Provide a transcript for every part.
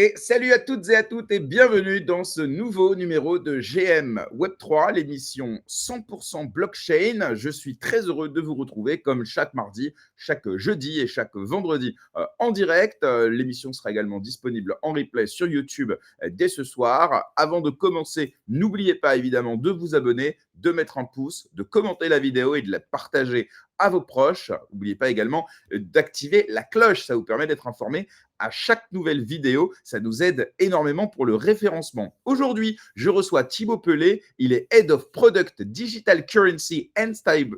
Et salut à toutes et à toutes et bienvenue dans ce nouveau numéro de GM Web3, l'émission 100% blockchain. Je suis très heureux de vous retrouver comme chaque mardi, chaque jeudi et chaque vendredi en direct. L'émission sera également disponible en replay sur YouTube dès ce soir. Avant de commencer, n'oubliez pas évidemment de vous abonner, de mettre un pouce, de commenter la vidéo et de la partager à vos proches. N'oubliez pas également d'activer la cloche, ça vous permet d'être informé à chaque nouvelle vidéo. Ça nous aide énormément pour le référencement. Aujourd'hui, je reçois Thibaut Pelé. Il est Head of Product Digital Currency and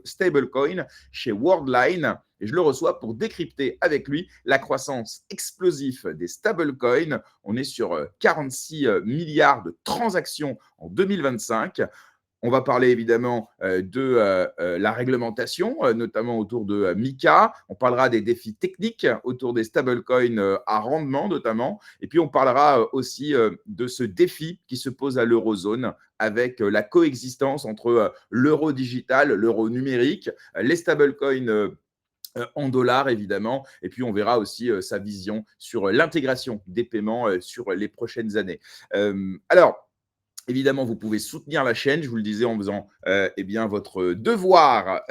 Stablecoin chez Worldline. Et je le reçois pour décrypter avec lui la croissance explosive des stablecoins. On est sur 46 milliards de transactions en 2025. On va parler évidemment de la réglementation, notamment autour de MiCA. On parlera des défis techniques autour des stablecoins à rendement notamment. Et puis, on parlera aussi de ce défi qui se pose à l'eurozone avec la coexistence entre l'euro digital, l'euro numérique, les stablecoins en dollars, évidemment. Et puis, on verra aussi sa vision sur l'intégration des paiements sur les prochaines années. Alors, évidemment, vous pouvez soutenir la chaîne, je vous le disais, en faisant bien, votre devoir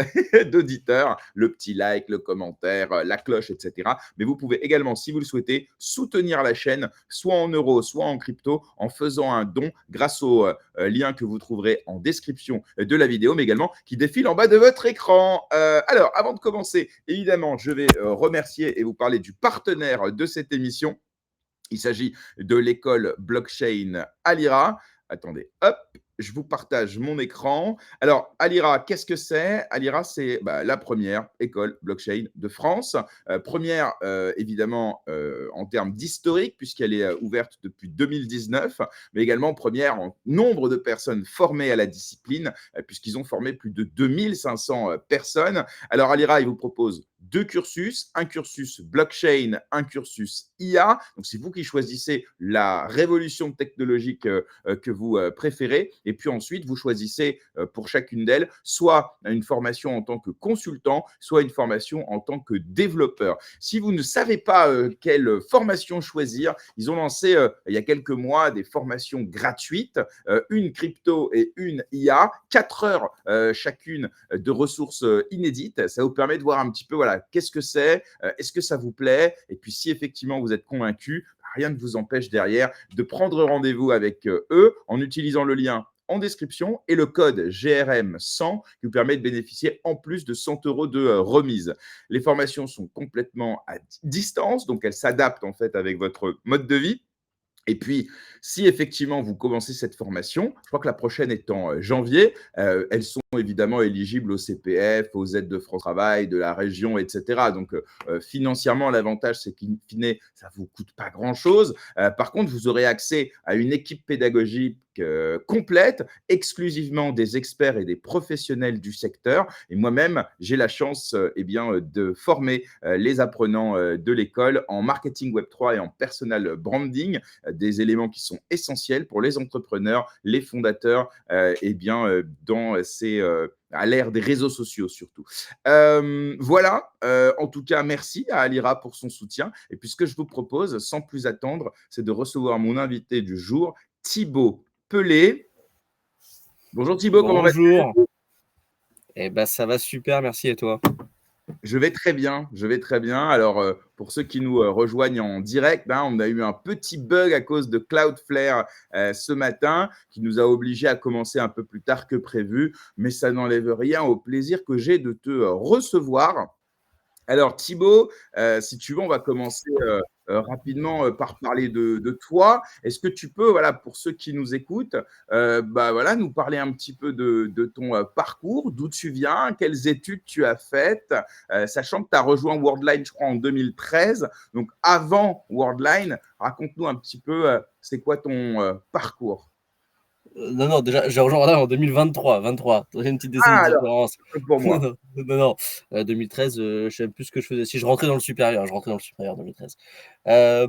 d'auditeur, le petit like, le commentaire, la cloche, etc. Mais vous pouvez également, si vous le souhaitez, soutenir la chaîne, soit en euros, soit en crypto, en faisant un don grâce au lien que vous trouverez en description de la vidéo, mais également qui défile en bas de votre écran. Alors, avant de commencer, évidemment, je vais remercier et vous parler du partenaire de cette émission. Il s'agit de l'école blockchain Alira. Attendez, hop, je vous partage mon écran. Alors, Alira, qu'est-ce que c'est? Alira, c'est la première école blockchain de France. Première, évidemment, en termes d'historique, puisqu'elle est ouverte depuis 2019, mais également première en nombre de personnes formées à la discipline, puisqu'ils ont formé plus de 2500 personnes. Alors, Alira, il vous propose deux cursus, un cursus blockchain, un cursus IA. Donc, c'est vous qui choisissez la révolution technologique que vous préférez. Et puis ensuite, vous choisissez pour chacune d'elles soit une formation en tant que consultant, soit une formation en tant que développeur. Si vous ne savez pas quelle formation choisir, ils ont lancé il y a quelques mois des formations gratuites, une crypto et une IA, 4 heures chacune de ressources inédites. Ça vous permet de voir un petit peu, voilà, qu'est-ce que c'est, est-ce que ça vous plaît, et puis si effectivement vous êtes convaincu, rien ne vous empêche derrière de prendre rendez-vous avec eux en utilisant le lien en description et le code GRM100 qui vous permet de bénéficier en plus de 100 € de remise. Les formations sont complètement à distance, donc elles s'adaptent en fait avec votre mode de vie. Et puis, si effectivement vous commencez cette formation, je crois que la prochaine est en janvier, elles sont évidemment éligibles au CPF, aux aides de France Travail, de la région, etc. Donc, financièrement, l'avantage, c'est qu'in fine, ça ne vous coûte pas grand-chose. Par contre, vous aurez accès à une équipe pédagogique complète, exclusivement des experts et des professionnels du secteur. Et moi-même, j'ai la chance de former les apprenants de l'école en marketing Web3 et en personal branding, des éléments qui sont essentiels pour les entrepreneurs, les fondateurs, dans ces à l'ère des réseaux sociaux surtout. Voilà, en tout cas, merci à Alira pour son soutien. Et puis, ce que je vous propose, sans plus attendre, c'est de recevoir mon invité du jour, Thibaut Pelé. Bonjour Thibaut, comment vas-tu? Bonjour. Ça va super, merci et toi? Je vais très bien, je vais très bien. Alors, pour ceux qui nous rejoignent en direct, on a eu un petit bug à cause de Cloudflare ce matin qui nous a obligés à commencer un peu plus tard que prévu, mais ça n'enlève rien au plaisir que j'ai de te recevoir. Alors Thibaut, si tu veux, on va commencer rapidement par parler de toi. Est-ce que tu peux, voilà, pour ceux qui nous écoutent, voilà, nous parler un petit peu de ton parcours, d'où tu viens, quelles études tu as faites, sachant que tu as rejoint Worldline, je crois, en 2013. Donc avant Worldline, raconte-nous un petit peu, c'est quoi ton parcours? Non, déjà, j'ai rejoint Radar en 2023, 23. Il y a une petite décennie Ah de alors, différence. autant pour moi. Non. 2013, je ne savais plus ce que je faisais. Si je rentrais dans le supérieur, en 2013.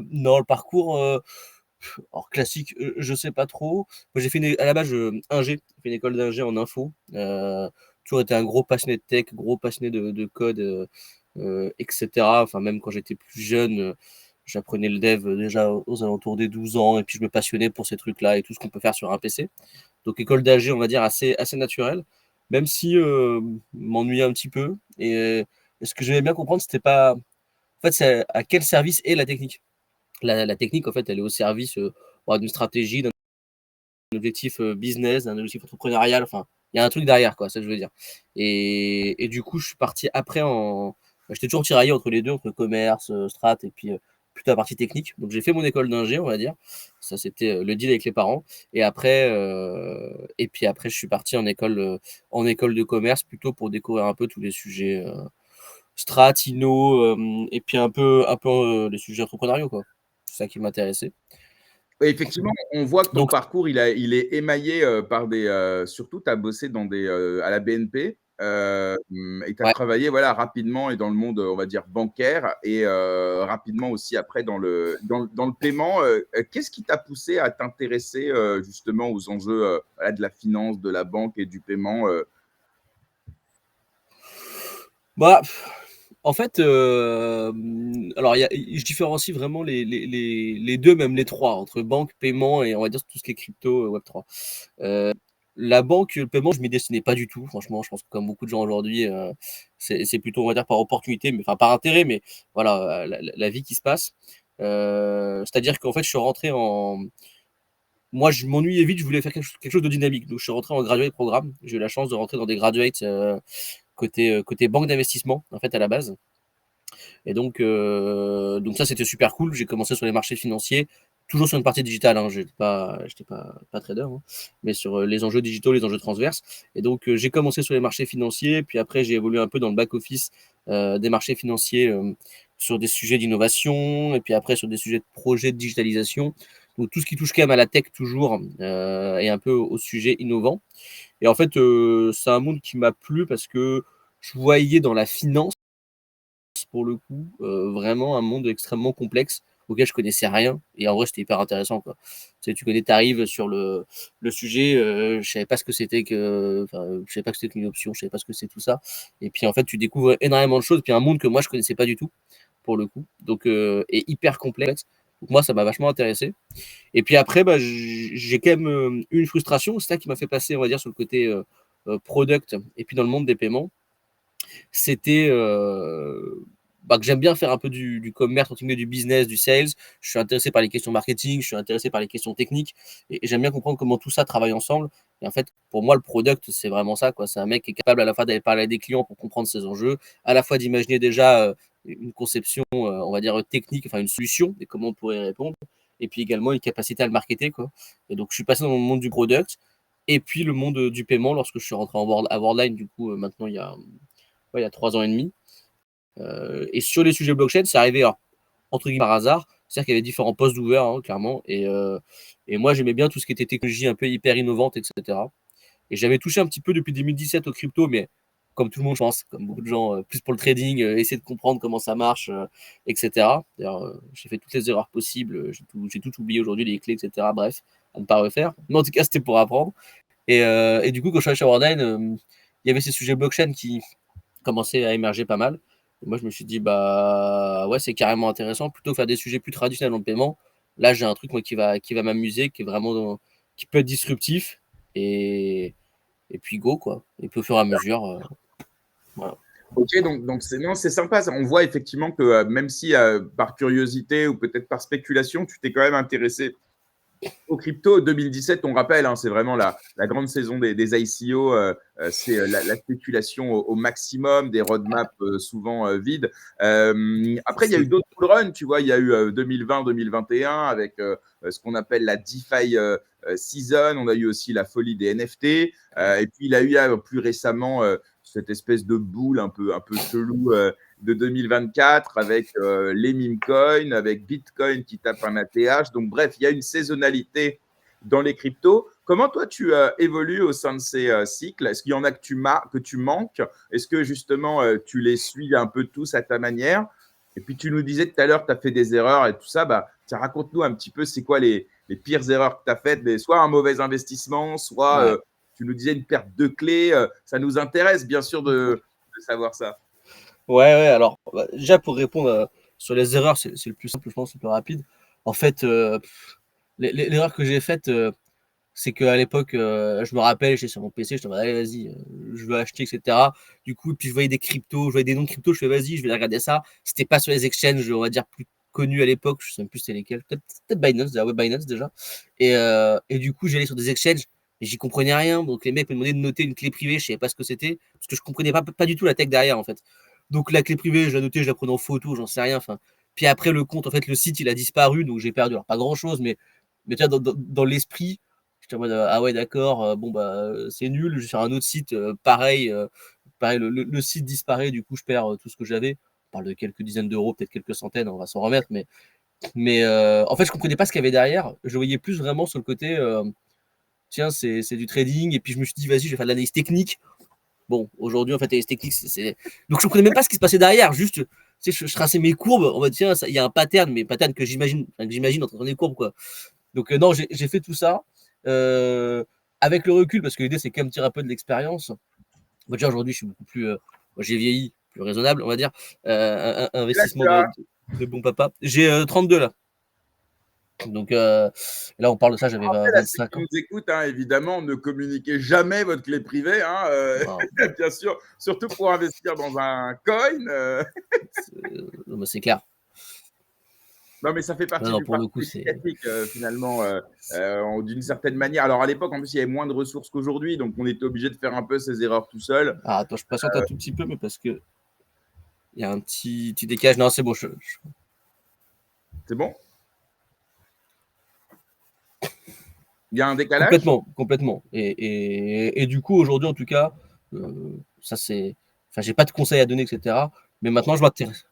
Non, le parcours, alors classique, je sais pas trop. Moi, j'ai fait à la base, ingé, j'ai fait une école d'ingé en info. Toujours été un gros passionné de tech, gros passionné de code, etc. Enfin, même quand j'étais plus jeune, J'apprenais le dev déjà aux alentours des 12 ans et puis je me passionnais pour ces trucs-là et tout ce qu'on peut faire sur un PC. Donc école d'AG, on va dire assez naturelle, même si m'ennuyait un petit peu. Et ce que j'aimais bien comprendre, c'était pas. En fait, c'est à quel service est la technique. La technique, en fait, elle est au service d'une stratégie, d'un objectif business, d'un objectif entrepreneurial. Enfin, il y a un truc derrière, quoi, ça que je veux dire. Et du coup, je suis parti après en. J'étais toujours tiraillé entre les deux, entre commerce, strat et puis plutôt la partie technique. Donc j'ai fait mon école d'ingé, on va dire. Ça, c'était le deal avec les parents. Et puis après, je suis parti en école de commerce plutôt pour découvrir un peu tous les sujets strat, inno, et puis un peu les sujets entrepreneuriaux, quoi. C'est ça qui m'intéressait. Oui, effectivement, on voit que ton Donc, parcours, il est émaillé, par des, surtout tu as bossé dans des, à la BNP, et tu as ouais. travaillé, voilà, rapidement et dans le monde, on va dire bancaire et rapidement aussi après dans le paiement. Qu'est-ce qui t'a poussé à t'intéresser, justement aux enjeux, voilà, de la finance, de la banque et du paiement, Bah, en fait, alors je différencie vraiment les 2, même les 3, entre banque, paiement et on va dire tout ce qui est crypto, Web3. Heu, la banque, le paiement, je m'y destinais pas du tout, franchement. Je pense que comme beaucoup de gens aujourd'hui, c'est plutôt, on va dire, par opportunité, mais enfin par intérêt, mais voilà, la vie qui se passe. C'est-à-dire qu'en fait, je suis rentré en moi, je m'ennuyais vite, je voulais faire quelque chose de dynamique. Donc je suis rentré en graduate programme. J'ai eu la chance de rentrer dans des graduates, côté banque d'investissement, en fait, à la base. Et donc ça, c'était super cool. J'ai commencé sur les marchés financiers, toujours sur une partie digitale, hein. J'étais pas trader, hein, mais sur les enjeux digitaux, les enjeux transverses. Et donc, j'ai commencé sur les marchés financiers, puis après, j'ai évolué un peu dans le back-office des marchés financiers sur des sujets d'innovation, et puis après sur des sujets de projets de digitalisation. Donc, tout ce qui touche quand même à la tech, toujours, et un peu au sujet innovant. Et en fait, c'est un monde qui m'a plu parce que je voyais dans la finance, pour le coup, vraiment un monde extrêmement complexe auquel je connaissais rien et en vrai, c'était hyper intéressant, quoi. Tu connais, tu arrives sur le sujet, je savais pas ce que c'était que enfin, je savais pas que c'était qu'une option, je savais pas ce que c'est tout ça et puis, en fait, tu découvres énormément de choses, puis un monde que moi je connaissais pas du tout, pour le coup, donc et hyper complexe. Donc moi, ça m'a vachement intéressé et puis après, bah, j'ai quand même, eu une frustration. C'est ça qui m'a fait passer, on va dire, sur le côté, product et puis dans le monde des paiements. C'était que j'aime bien faire un peu du commerce, entre guillemets, du business, du sales. Je suis intéressé par les questions marketing, je suis intéressé par les questions techniques et j'aime bien comprendre comment tout ça travaille ensemble. Et en fait, pour moi, le product, c'est vraiment ça, quoi. C'est un mec qui est capable à la fois d'aller parler à des clients pour comprendre ses enjeux, à la fois d'imaginer déjà une conception, on va dire, technique, enfin une solution et comment on pourrait y répondre. Et puis également une capacité à le marketer, quoi. Et donc, je suis passé dans le monde du product et puis le monde du paiement lorsque je suis rentré à Worldline, du coup, maintenant, il y a 3 ans et demi. Et sur les sujets blockchain, c'est arrivé alors, entre guillemets par hasard. C'est-à-dire qu'il y avait différents postes ouverts, hein, clairement. Et moi, j'aimais bien tout ce qui était technologie un peu hyper innovante, etc. Et j'avais touché un petit peu depuis 2017 au crypto, mais comme tout le monde, je pense, comme beaucoup de gens, plus pour le trading, essayer de comprendre comment ça marche, etc. D'ailleurs, j'ai fait toutes les erreurs possibles, j'ai tout oublié aujourd'hui, les clés, etc. Bref, à ne pas refaire. Mais en tout cas, c'était pour apprendre. Et du coup, quand je suis allé chez Worldline, il y avait ces sujets blockchain qui commençait à émerger pas mal. Et moi, je me suis dit, bah ouais, c'est carrément intéressant. Plutôt que faire des sujets plus traditionnels dans le paiement, là, j'ai un truc moi, qui va m'amuser, qui est vraiment qui peut être disruptif. Et, et puis go, quoi. Et puis au fur et à mesure, voilà. OK, donc c'est non, c'est sympa ça. On voit effectivement que, même si, par curiosité ou peut-être par spéculation, tu t'es quand même intéressé aux cryptos. 2017, on rappelle, hein, c'est vraiment la grande saison des ICO, c'est, la spéculation au maximum, des roadmaps, souvent, vides. Après il y a eu d'autres bull run, tu vois? Il y a eu, 2020-2021 avec, ce qu'on appelle la DeFi, season. On a eu aussi la folie des NFT, et puis il y a eu, plus récemment, cette espèce de boule un peu chelou, de 2024 avec les meme coins, avec Bitcoin qui tape un ATH. Donc bref, il y a une saisonnalité dans les cryptos. Comment toi tu évolues au sein de ces cycles? Est-ce qu'il y en a que tu manques? Est-ce que justement tu les suis un peu tous à ta manière? Et puis tu nous disais tout à l'heure que tu as fait des erreurs et tout ça. Bah, tiens, raconte-nous un petit peu c'est quoi les pires erreurs que tu as faites, soit un mauvais investissement, soit Ouais. tu nous disais une perte de clé. Ça nous intéresse bien sûr de savoir ça. Ouais, ouais, alors, bah, déjà pour répondre sur les erreurs, c'est le plus simple, je pense, c'est le plus rapide. En fait, l'erreur que j'ai faite, c'est qu'à l'époque, je me rappelle, j'étais sur mon PC, je me disais, allez, vas-y, je veux acheter, etc. Du coup, puis je voyais des cryptos, je voyais des noms de cryptos, je fais, vas-y, je vais regarder ça. C'était pas sur les exchanges, on va dire, plus connus à l'époque, je sais même plus c'était lesquels, peut-être Binance, déjà, ouais, Binance déjà. Et du coup, j'allais sur des exchanges, et j'y comprenais rien. Donc les mecs me demandaient de noter une clé privée, je savais pas ce que c'était, parce que je comprenais pas du tout la tech derrière, en fait. Donc la clé privée, je la notais, je la prenais en photo, j'en sais rien. Enfin, puis après le compte, en fait, le site, il a disparu, donc j'ai perdu. Alors pas grand-chose, mais tu vois, dans l'esprit, j'étais en mode ah ouais, d'accord, bon bah c'est nul. Je vais sur un autre site, pareil, pareil, le site disparaît, du coup je perds tout ce que j'avais. On parle de quelques dizaines d'euros, peut-être quelques centaines, on va s'en remettre, mais en fait je comprenais pas ce qu'il y avait derrière. Je voyais plus vraiment sur le côté, tiens, c'est du trading, et puis je me suis dit, vas-y, je vais faire de l'analyse technique. Bon, aujourd'hui, en fait, l'analyse technique, donc je comprenais même pas ce qui se passait derrière, juste, tu sais, je traçais mes courbes, on va dire, il y a un pattern, mais pattern que j'imagine en train des courbes, quoi. Donc non, j'ai fait tout ça. Avec le recul, parce que l'idée, c'est quand même tirer un peu de l'expérience. Moi, déjà, aujourd'hui, je suis beaucoup plus. J'ai vieilli, plus raisonnable, on va dire. Là, Investissement tu as de bon papa. J'ai 32 là. Donc là, on parle de ça, j'avais rappelle à ceux 25 qui ans. nous écoutent, hein, évidemment, ne communiquez jamais votre clé privée, hein, Wow. bien sûr, surtout pour investir dans un coin. C'est clair. Non, mais ça fait partie Non, du pour le parcours coup, c'est. initiatique, finalement, d'une certaine manière. Alors, à l'époque, en plus, il y avait moins de ressources qu'aujourd'hui, donc on était obligé de faire un peu ses erreurs tout seul. Ah, attends, je patiente un tout petit peu, mais parce que il y a un petit décalage. Non, c'est bon. C'est bon? Il y a un décalage? Complètement, complètement. Et du coup, aujourd'hui, en tout cas, ça c'est. Enfin, j'ai pas de conseils à donner, etc. Mais maintenant, je m'intéresse.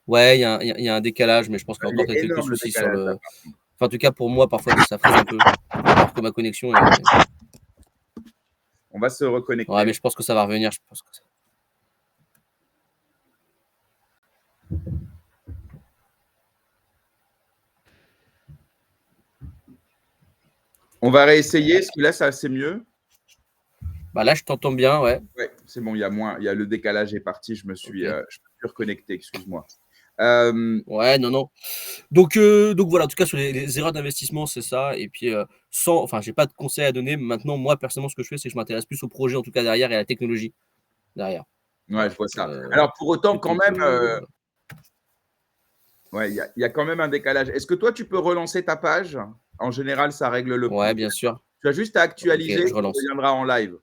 Ouais, il y a un décalage, mais je pense qu'il y a Il encore est peut-être quelques énorme, le soucis sur décalage, là. le. Enfin, en tout cas, pour moi, parfois, ça freine un peu. Alors que ma connexion est. On va se Ouais, reconnecter. mais je pense que ça va revenir. Je pense que ça... On va réessayer. Est-ce que là, ça, c'est mieux? Bah là, je t'entends bien, ouais. Ouais, c'est bon, il y a moins. Il y a le décalage est parti. Je me Ok. suis reconnecté, excuse-moi. Ouais, non, non. Donc voilà, en tout cas, sur les erreurs d'investissement, c'est ça. Et puis, enfin, j'ai pas de conseils à donner. Maintenant, moi, personnellement, ce que je fais, c'est que je m'intéresse plus au projet, en tout cas, derrière, et à la technologie derrière. Ouais, Voilà. je vois ça. Alors, pour autant, quand Plutôt même, que. ouais, il y a quand même un décalage. Est-ce que toi, tu peux relancer ta page? En général, ça règle le Ouais, problème. bien sûr. Tu as juste à Ok, actualiser, je tu relance. reviendras en live.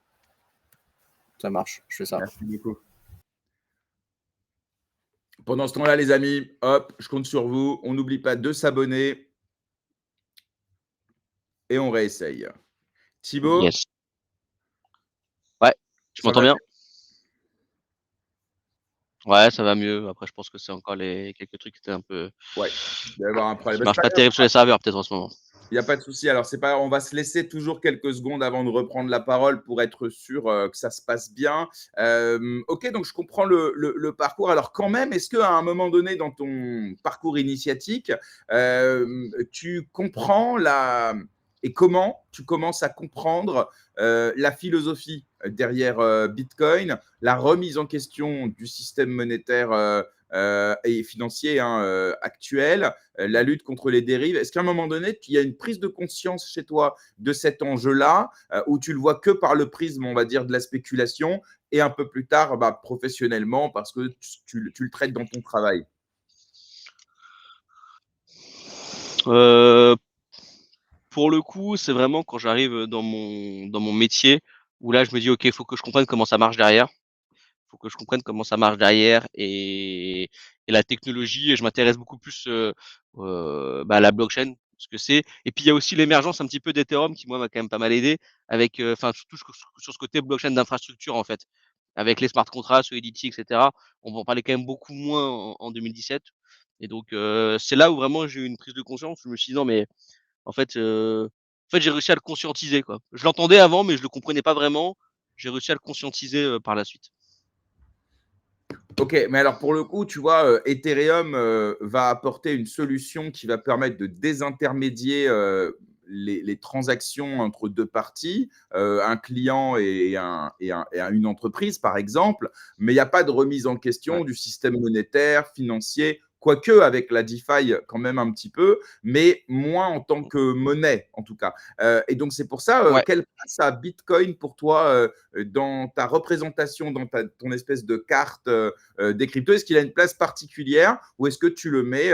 Ça marche, je fais ça. Merci beaucoup. Pendant ce temps-là, les amis, hop, je compte sur vous. On n'oublie pas de s'abonner et on réessaye. Thibaut, Yes. Ouais, tu ça m'entends va bien? mieux? Ouais, ça va mieux. Après, je pense que c'est encore les quelques trucs qui étaient un peu Ouais, il va y avoir un problème. qui Bah, c'est marchent pas pas grave, terrible sur les serveurs peut-être en ce moment. il n'y a pas de souci. Alors, c'est pas, on va se laisser toujours quelques secondes avant de reprendre la parole pour être sûr que ça se passe bien. Ok, donc je comprends le parcours. Alors, quand même, est-ce qu'à un moment donné dans ton parcours initiatique, tu comprends et comment tu commences à comprendre la philosophie derrière Bitcoin, la remise en question du système monétaire et financier actuel, la lutte contre les dérives. Est-ce qu'à un moment donné, il y a une prise de conscience chez toi de cet enjeu-là, où tu le vois que par le prisme, on va dire, de la spéculation, et un peu plus tard, professionnellement, parce que tu le traites dans ton travail? Heu, pour le coup, c'est vraiment quand j'arrive dans mon métier où là, je me dis: «OK, il faut que je comprenne comment ça marche derrière. Faut que je comprenne comment ça marche derrière et la technologie» et je m'intéresse beaucoup plus, à la blockchain, ce que c'est et puis il y a aussi l'émergence un petit peu d'Ethereum qui moi m'a quand même pas mal aidé avec, enfin surtout sur ce côté blockchain d'infrastructure en fait. Avec les smart contracts, Solidity et cetera, on en parlait quand même beaucoup moins en 2017 et donc c'est là où vraiment j'ai eu une prise de conscience. Je me suis dit: «Non mais en fait j'ai réussi à le conscientiser quoi». Je l'entendais avant mais je le comprenais pas vraiment. J'ai réussi à le conscientiser, par la suite. Ok, mais alors pour le coup, tu vois, Ethereum va apporter une solution qui va permettre de désintermédier les transactions entre deux parties, un client et une entreprise, par exemple, mais il n'y a pas de remise en Ouais. question du système monétaire, financier quoique avec la DeFi quand même un petit peu, mais moins en tant que monnaie en tout cas. Et donc c'est pour ça, Ouais. quelle place a Bitcoin pour toi dans ta représentation, dans ton espèce de carte des cryptos? Est-ce qu'il a une place particulière ou est-ce que tu le mets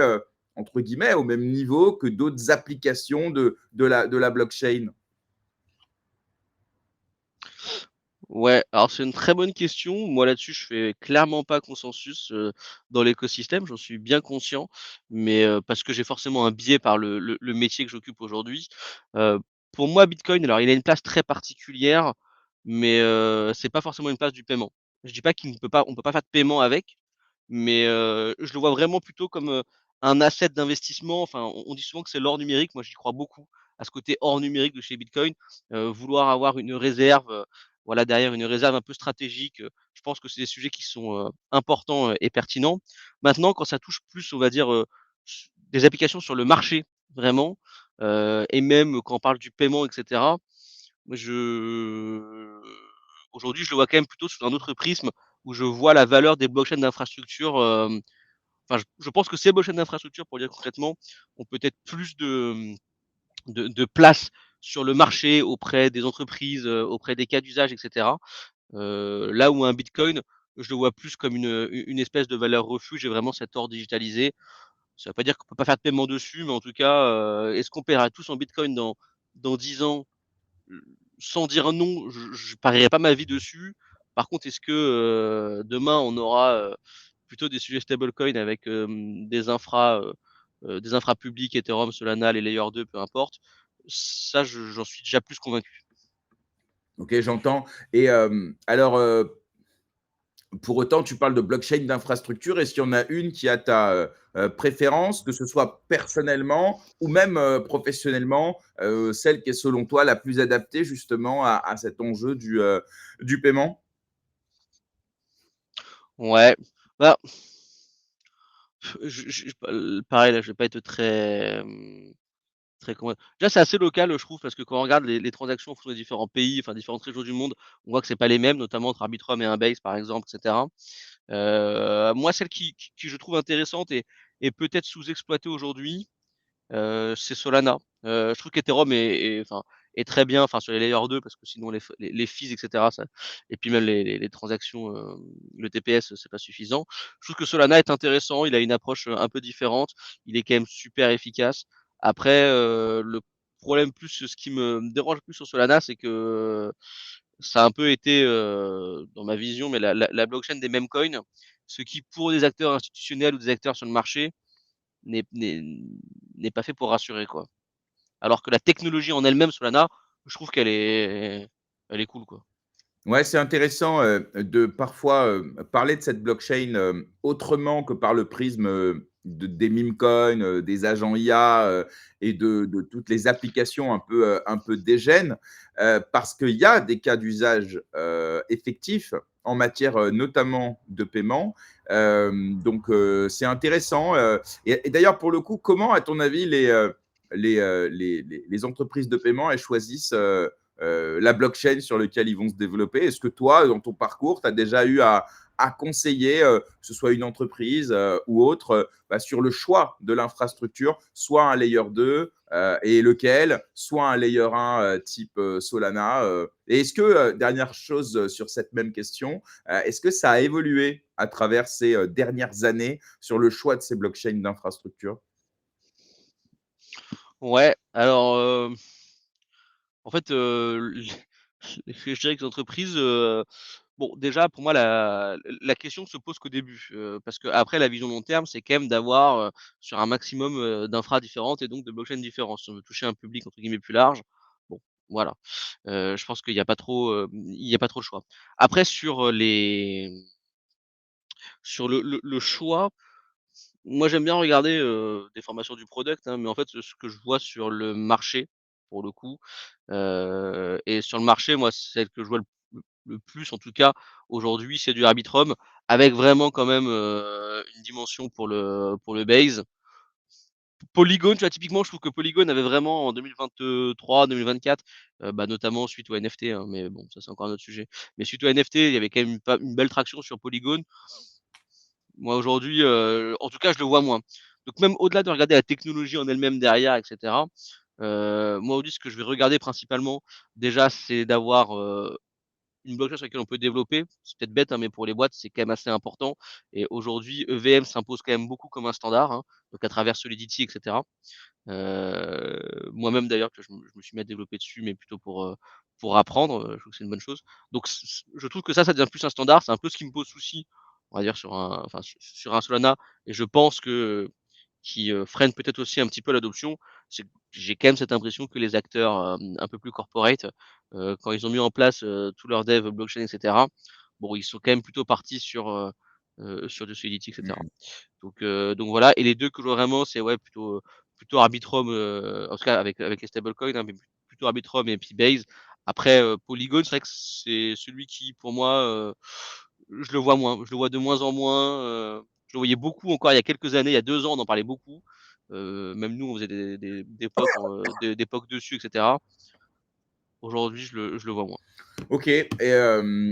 entre guillemets au même niveau que d'autres applications de la blockchain? Ouais, alors c'est une très bonne question. Moi là-dessus, je fais clairement pas consensus, dans l'écosystème, j'en suis bien conscient, mais parce que j'ai forcément un biais par le métier que j'occupe aujourd'hui. Heu, pour moi, Bitcoin, alors il a une place très particulière, mais c'est pas forcément une place du paiement. Je dis pas on peut pas faire de paiement avec, mais je le vois vraiment plutôt comme, un asset d'investissement. Enfin, on dit souvent que c'est l'or numérique. Moi, j'y crois beaucoup à ce côté or numérique de chez Bitcoin. Vouloir avoir une réserve, voilà, derrière une réserve un peu stratégique, je pense que c'est des sujets qui sont, importants, et pertinents. Maintenant, quand ça touche plus, on va dire, des applications sur le marché, vraiment, et même quand on parle du paiement et cetera, moi aujourd'hui, je le vois quand même plutôt sous un autre prisme où je vois la valeur des blockchains d'infrastructure. Enfin, je pense que ces blockchains d'infrastructure, pour dire concrètement, ont peut-être plus de place sur le marché auprès des entreprises, auprès des cas d'usage et cetera. Là où un bitcoin, je le vois plus comme une espèce de valeur refuge et vraiment cet or digitalisé. Ça veut pas dire qu'on peut pas faire de paiement dessus, mais en tout cas, est-ce qu'on paiera tous en bitcoin dans 10 ans? Heu, Sans dire non, je parierais pas ma vie dessus. Par contre, est-ce que, demain on aura, plutôt des sujets stablecoin avec, des infras publiques, Ethereum, Solana, les Layer 2, peu importe. Ça, j'en suis déjà plus convaincu. Ok, j'entends. Et alors, pour autant, tu parles de blockchain d'infrastructure. Est-ce qu'il y en a une qui a ta préférence, que ce soit personnellement ou même professionnellement, celle qui est selon toi la plus adaptée justement à cet enjeu du paiement? Ouais, bah, pareil là, je vais pas être très, très comment déjà c'est assez local, je trouve, parce que quand on regarde les transactions en fonction des différents pays, enfin différentes régions du monde, on voit que c'est pas les mêmes, notamment entre Arbitrum et un Base par exemple, et cetera. Moi, celle qui je trouve intéressante et peut-être sous-exploitée aujourd'hui, c'est Solana. Je trouve qu'Ethereum est très bien, enfin sur les Layer 2 parce que sinon les fees et cetera, ça et puis même les transactions, le TPS, c'est pas suffisant. Je trouve que Solana est intéressant, il a une approche, un peu différente, il est quand même super efficace. Après, le problème plus, ce qui me dérange le plus sur Solana, c'est que ça a un peu été, dans ma vision, mais la blockchain des meme coins, ce qui pour des acteurs institutionnels ou des acteurs sur le marché n'est n'est n'est pas fait pour rassurer, quoi. Alors que la technologie en elle-même, Solana, je trouve elle est cool, quoi. Ouais, c'est intéressant de parfois parler de cette blockchain autrement que par le prisme des meme coins, des agents IA et de toutes les applications un peu dégènes, parce qu'il y a des cas d'usage effectifs en matière notamment de paiement. Donc, c'est intéressant. Et d'ailleurs, pour le coup, comment, à ton avis, les entreprises de paiement elles choisissent la blockchain sur laquelle ils vont se développer. Est-ce que toi, dans ton parcours, tu as déjà eu à conseiller, que ce soit une entreprise ou autre, bah, sur le choix de l'infrastructure, soit un layer 2 et lequel, soit un layer 1 type Solana. Et est-ce que, dernière chose sur cette même question, est-ce que ça a évolué à travers ces dernières années sur le choix de ces blockchains d'infrastructure? Ouais, alors, en fait, je dirais que les entreprises, bon, déjà, pour moi, la question se pose qu'au début, parce qu'après la vision long terme, c'est quand même d'avoir, sur un maximum, d'infras différentes et donc de blockchains différentes. Si on veut toucher un public entre guillemets «plus large», bon, voilà. Je pense qu'il y a pas trop, il y a pas trop le choix. Après sur le choix, moi j'aime bien regarder, des formations du product, hein, mais en fait, ce que je vois sur le marché, pour le coup, et sur le marché, moi, celle que je vois le plus en tout cas aujourd'hui, c'est du Arbitrum avec vraiment quand même, une dimension pour le base. Polygon, tu vois, typiquement, je trouve que Polygon avait vraiment en 2023-2024, bah, notamment suite aux NFT, hein, mais bon, ça c'est encore un autre sujet. Mais suite aux NFT, il y avait quand même une belle traction sur Polygon. Moi aujourd'hui, en tout cas, je le vois moins. Donc même au-delà de regarder la technologie en elle-même derrière et cetera, moi aujourd'hui ce que je vais regarder principalement, déjà, c'est d'avoir, une blockchain sur laquelle on peut développer. C'est peut-être bête, hein, mais pour les boîtes, c'est quand même assez important et aujourd'hui, EVM s'impose quand même beaucoup comme un standard, hein, donc à travers Solidity et cetera. Moi-même d'ailleurs que je me suis mis à développer dessus, mais plutôt pour apprendre, je trouve que c'est une bonne chose. Donc je trouve que ça devient plus un standard. C'est un peu ce qui me pose souci, on va dire sur un Solana et je pense que qui, freine peut-être aussi un petit peu l'adoption. C'est que j'ai quand même cette impression que les acteurs, un peu plus corporate, quand ils ont mis en place, tout leur dev blockchain et cetera, bon, ils sont quand même plutôt partis sur du Solidity et cetera. Mmh. Donc voilà et les 2 que je vois vraiment, c'est ouais plutôt Arbitrum, en tout cas avec les stablecoins, hein, mais plutôt Arbitrum et puis Base. Après, Polygon, c'est vrai que c'est celui qui pour moi, je le vois moins. Je le vois de moins en moins, je le voyais beaucoup encore il y a quelques années, il y a 2 ans, on en parlait beaucoup. Même nous, on faisait des POC des POC dessus et cetera. Aujourd'hui, je le vois moins. OK et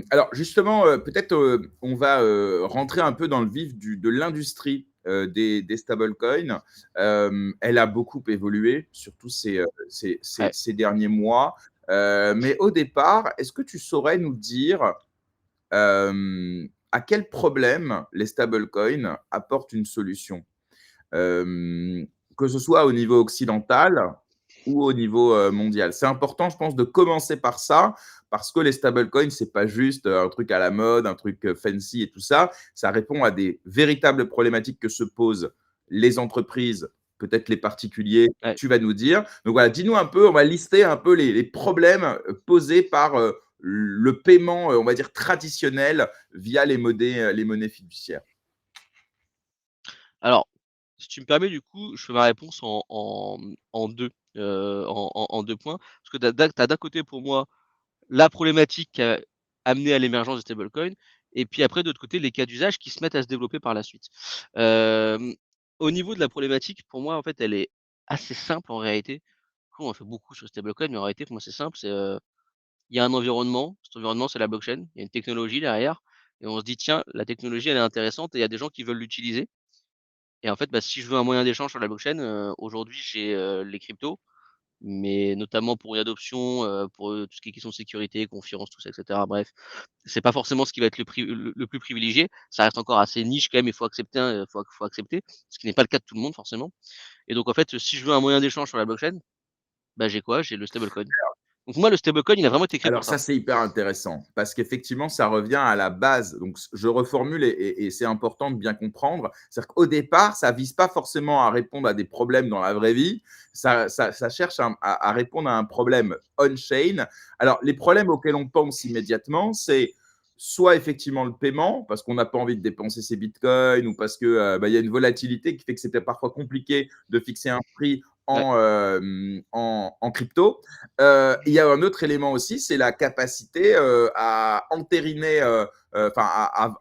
alors justement, peut-être, on va, rentrer un peu dans le vif de l'industrie, des stablecoins. Elle a beaucoup évolué, surtout Ouais. ces derniers mois. Mais au départ, est-ce que tu saurais nous dire, à quel problème les stablecoins apportent une solution? Hem, que ce soit au niveau occidental ou au niveau, mondial. C'est important, je pense, de commencer par ça, parce que les stablecoins, c'est pas juste, un truc à la mode, un truc, fancy et tout ça. Ça répond à des véritables problématiques que se posent les entreprises, peut-être les particuliers, Ouais. tu vas nous dire. Donc voilà, dis-nous un peu, on va lister un peu les problèmes, posés par, le paiement, on va dire traditionnel via les monnaies fiduciaires. Alors, si tu me permets, du coup, je fais ma réponse en 2, en 2 points. Parce que tu as d'un côté, pour moi, la problématique qui a amené à l'émergence des stablecoins et puis après, de l'autre côté, les cas d'usage qui se mettent à se développer par la suite. Hem, Au niveau de la problématique, pour moi, en fait, elle est assez simple en réalité. Du coup, on en fait beaucoup sur les stablecoins, mais en réalité, pour moi, c'est simple, il y a un environnement, cet environnement, c'est la blockchain, il y a une technologie derrière et on se dit: «Tiens, la technologie, elle est intéressante et il y a des gens qui veulent l'utiliser». Et en fait, bah, si je veux un moyen d'échange sur la blockchain, aujourd'hui j'ai, les cryptos, mais notamment pour une adoption, pour, tout ce qui est question de sécurité, confiance, tout ça et cetera. Bref, c'est pas forcément ce qui va être le plus privilégié. Ça reste encore assez niche quand même, il faut accepter, hein, faut accepter, ce qui n'est pas le cas de tout le monde forcément. Et donc en fait, si je veux un moyen d'échange sur la blockchain, bah, j'ai quoi? J'ai le stablecoin. Donc moi le stablecoin, il a vraiment été créé Alors pour ça, ça. c'est hyper intéressant parce qu'effectivement, ça revient à la base. Donc, je reformule et c'est important de bien comprendre. C'est-à-dire qu'au départ, ça vise pas forcément à répondre à des problèmes dans la vraie vie. Ça cherche à répondre à un problème on-chain. Alors, les problèmes auxquels on pense immédiatement, c'est soit effectivement le paiement, parce qu'on n'a pas envie de dépenser ses bitcoins ou parce que bah, il y a une volatilité qui fait que c'était parfois compliqué de fixer un prix Ouais, en crypto. Il y a un autre élément aussi, c'est la capacité à entériner, enfin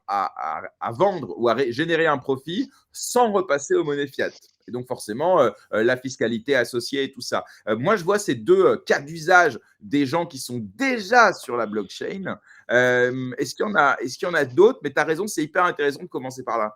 à vendre ou à générer un profit sans repasser aux monnaies fiat. Et donc forcément, la fiscalité associée et tout ça. Moi, je vois ces deux cas d'usage des gens qui sont déjà sur la blockchain. Est-ce qu'il y en a d'autres? Mais tu as raison, c'est hyper intéressant de commencer par là.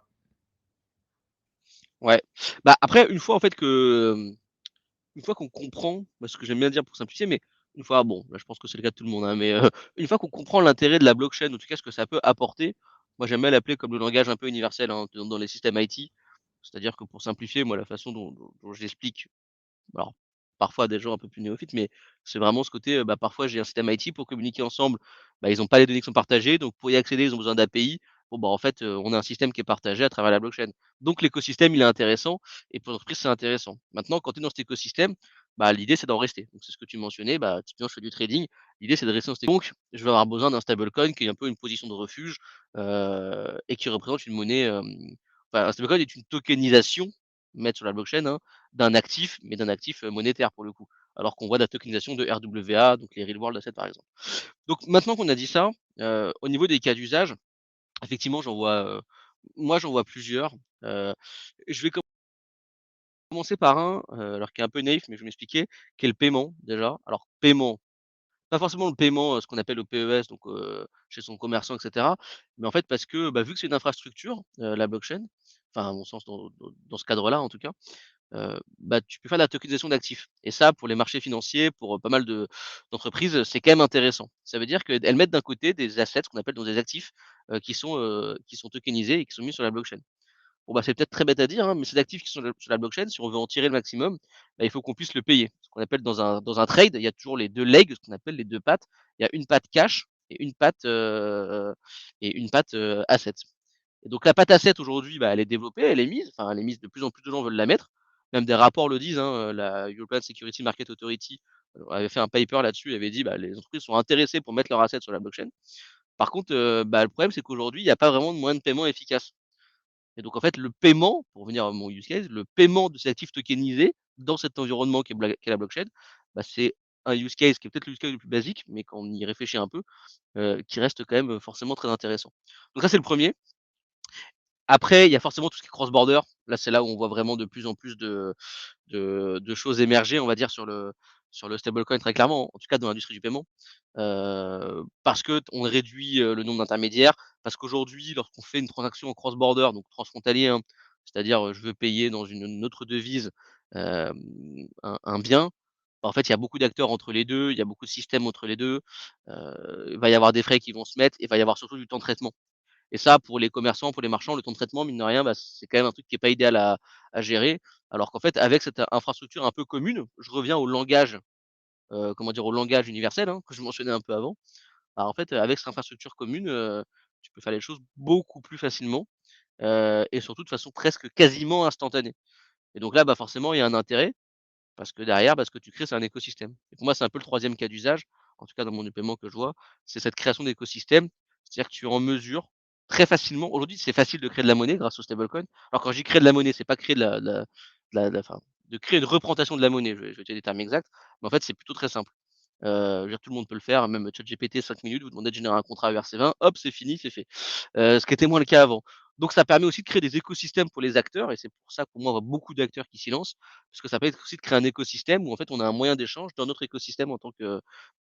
ouais. Bah, après une fois en fait une fois qu'on comprend, moi ce que j'aime bien dire pour simplifier, mais une fois bon, là je pense que c'est le cas de tout le monde, hein, mais une fois qu'on comprend l'intérêt de la blockchain, en tout cas ce que ça peut apporter, moi j'aime bien l'appeler comme le langage un peu universel, hein, dans les systèmes IT. C'est-à-dire que pour simplifier, moi la façon dont je l'explique, alors parfois à des gens un peu plus néophytes, mais c'est vraiment ce côté, bah, parfois j'ai un système IT pour communiquer ensemble, bah, ils ont pas les données qui sont partagées, donc pour y accéder, ils ont besoin d'API. Bon, bah, en fait, on a un système qui est partagé à travers la blockchain. Donc l'écosystème, il est intéressant et pour l'entreprise, c'est intéressant. Maintenant, quand tu es dans cet écosystème, bah, l'idée, c'est d'en rester. Donc c'est ce que tu mentionnais, bah, typiquement, je fais du trading, l'idée, c'est de rester dans cet donc je vais avoir besoin d'un stablecoin qui est un peu une position de refuge, et qui représente une monnaie, enfin, un stablecoin est une tokenisation, mettre sur la blockchain, hein, d'un actif, mais d'un actif, monétaire pour le coup. Alors qu'on voit de la tokenisation de RWA, donc les real world assets par exemple. Donc maintenant qu'on a dit ça, au niveau des cas d'usage, effectivement j'en vois, moi j'en vois plusieurs. Heu, je vais commencer par un, alors qui est un peu naïf, mais je vais m'expliquer, qui est le paiement déjà. Alors paiement, Pas forcément le paiement, ce qu'on appelle le PES, donc chez son commerçant et cetera. Mais en fait parce que, bah, vu que c'est une infrastructure, la blockchain, enfin à mon sens dans ce cadre-là en tout cas, bah, tu peux faire de la tokenisation d'actifs et ça pour les marchés financiers, pour, pas mal d'entreprises, c'est quand même intéressant. Ça veut dire qu'elles mettent d'un côté des assets, ce qu'on appelle donc des actifs, qui sont tokenisés et qui sont mis sur la blockchain. Bon, bah, c'est peut-être très bête à dire, hein, mais ces actifs qui sont sur la blockchain, si on veut en tirer le maximum, bah, il faut qu'on puisse le payer. Ce qu'on appelle dans un trade, il y a toujours les 2 legs, ce qu'on appelle les 2 pattes. Il y a une patte cash et une patte, asset. Et donc la patte asset aujourd'hui, bah, elle est développée, elle est mise, enfin elle est mise, de plus en plus de gens veulent la mettre. Même des rapports le disent, hein, la European Security Market Authority, avait fait un paper là-dessus, avait dit: «Bah, les entreprises sont intéressées pour mettre leurs assets sur la blockchain». Par contre, bah, le problème, c'est qu'aujourd'hui, il y a pas vraiment de moyen de paiement efficace. Et donc en fait, le paiement, pour revenir à mon use case, le paiement de ces actifs tokenisés dans cet environnement qu'est la blockchain, bah, c'est un use case qui est peut-être le use case le plus basique, mais quand on y réfléchit un peu, qui reste quand même, forcément très intéressant. Donc ça, c'est le premier. Après, il y a forcément tout ce qui est cross border. Là, c'est là où on voit vraiment de plus en plus de choses émerger, on va dire, sur le stablecoin très clairement, en tout cas dans l'industrie du paiement. Parce qu'on réduit, le nombre d'intermédiaires, parce qu'aujourd'hui, lorsqu'on fait une transaction en cross border, donc transfrontalier, hein, c'est-à-dire, je veux payer dans une autre devise, un bien, bah, en fait, il y a beaucoup d'acteurs entre les 2, il y a beaucoup de systèmes entre les 2. Il va y avoir des frais qui vont se mettre et il va y avoir surtout du temps de traitement. Et ça, pour les commerçants, pour les marchands, le temps de traitement, mine de rien, bah, c'est quand même un truc qui est pas idéal à gérer. Alors qu'en fait, avec cette infrastructure un peu commune, je reviens au langage, comment dire? Au langage universel, hein, que je mentionnais un peu avant. Bah, en fait, avec cette infrastructure commune, tu peux faire les choses beaucoup plus facilement, et surtout de façon presque quasiment instantanée. Et donc là, bah, forcément, il y a un intérêt parce que derrière, bah, ce que tu crées, c'est un écosystème. Et pour moi, c'est un peu le troisième cas d'usage, en tout cas dans mon paiement que je vois, c'est cette création d'écosystème. C'est-à-dire que tu es en mesure très facilement aujourd'hui, c'est facile de créer de la monnaie grâce au stablecoin. Alors quand je dis créer de la monnaie, c'est pas créer enfin, de créer une représentation de la monnaie, je vais utiliser des termes exacts, mais en fait, c'est plutôt très simple. Je veux dire tout le monde peut le faire, même ChatGPT 5 minutes, vous demandez de générer un contrat ERC20, hop, c'est fini, c'est fait. Ce qui était moins le cas avant. Donc ça permet aussi de créer des écosystèmes pour les acteurs et c'est pour ça que pour moi, on voit beaucoup d'acteurs qui s'y lancent, parce que ça permet aussi de créer un écosystème où en fait on a un moyen d'échange dans notre écosystème en tant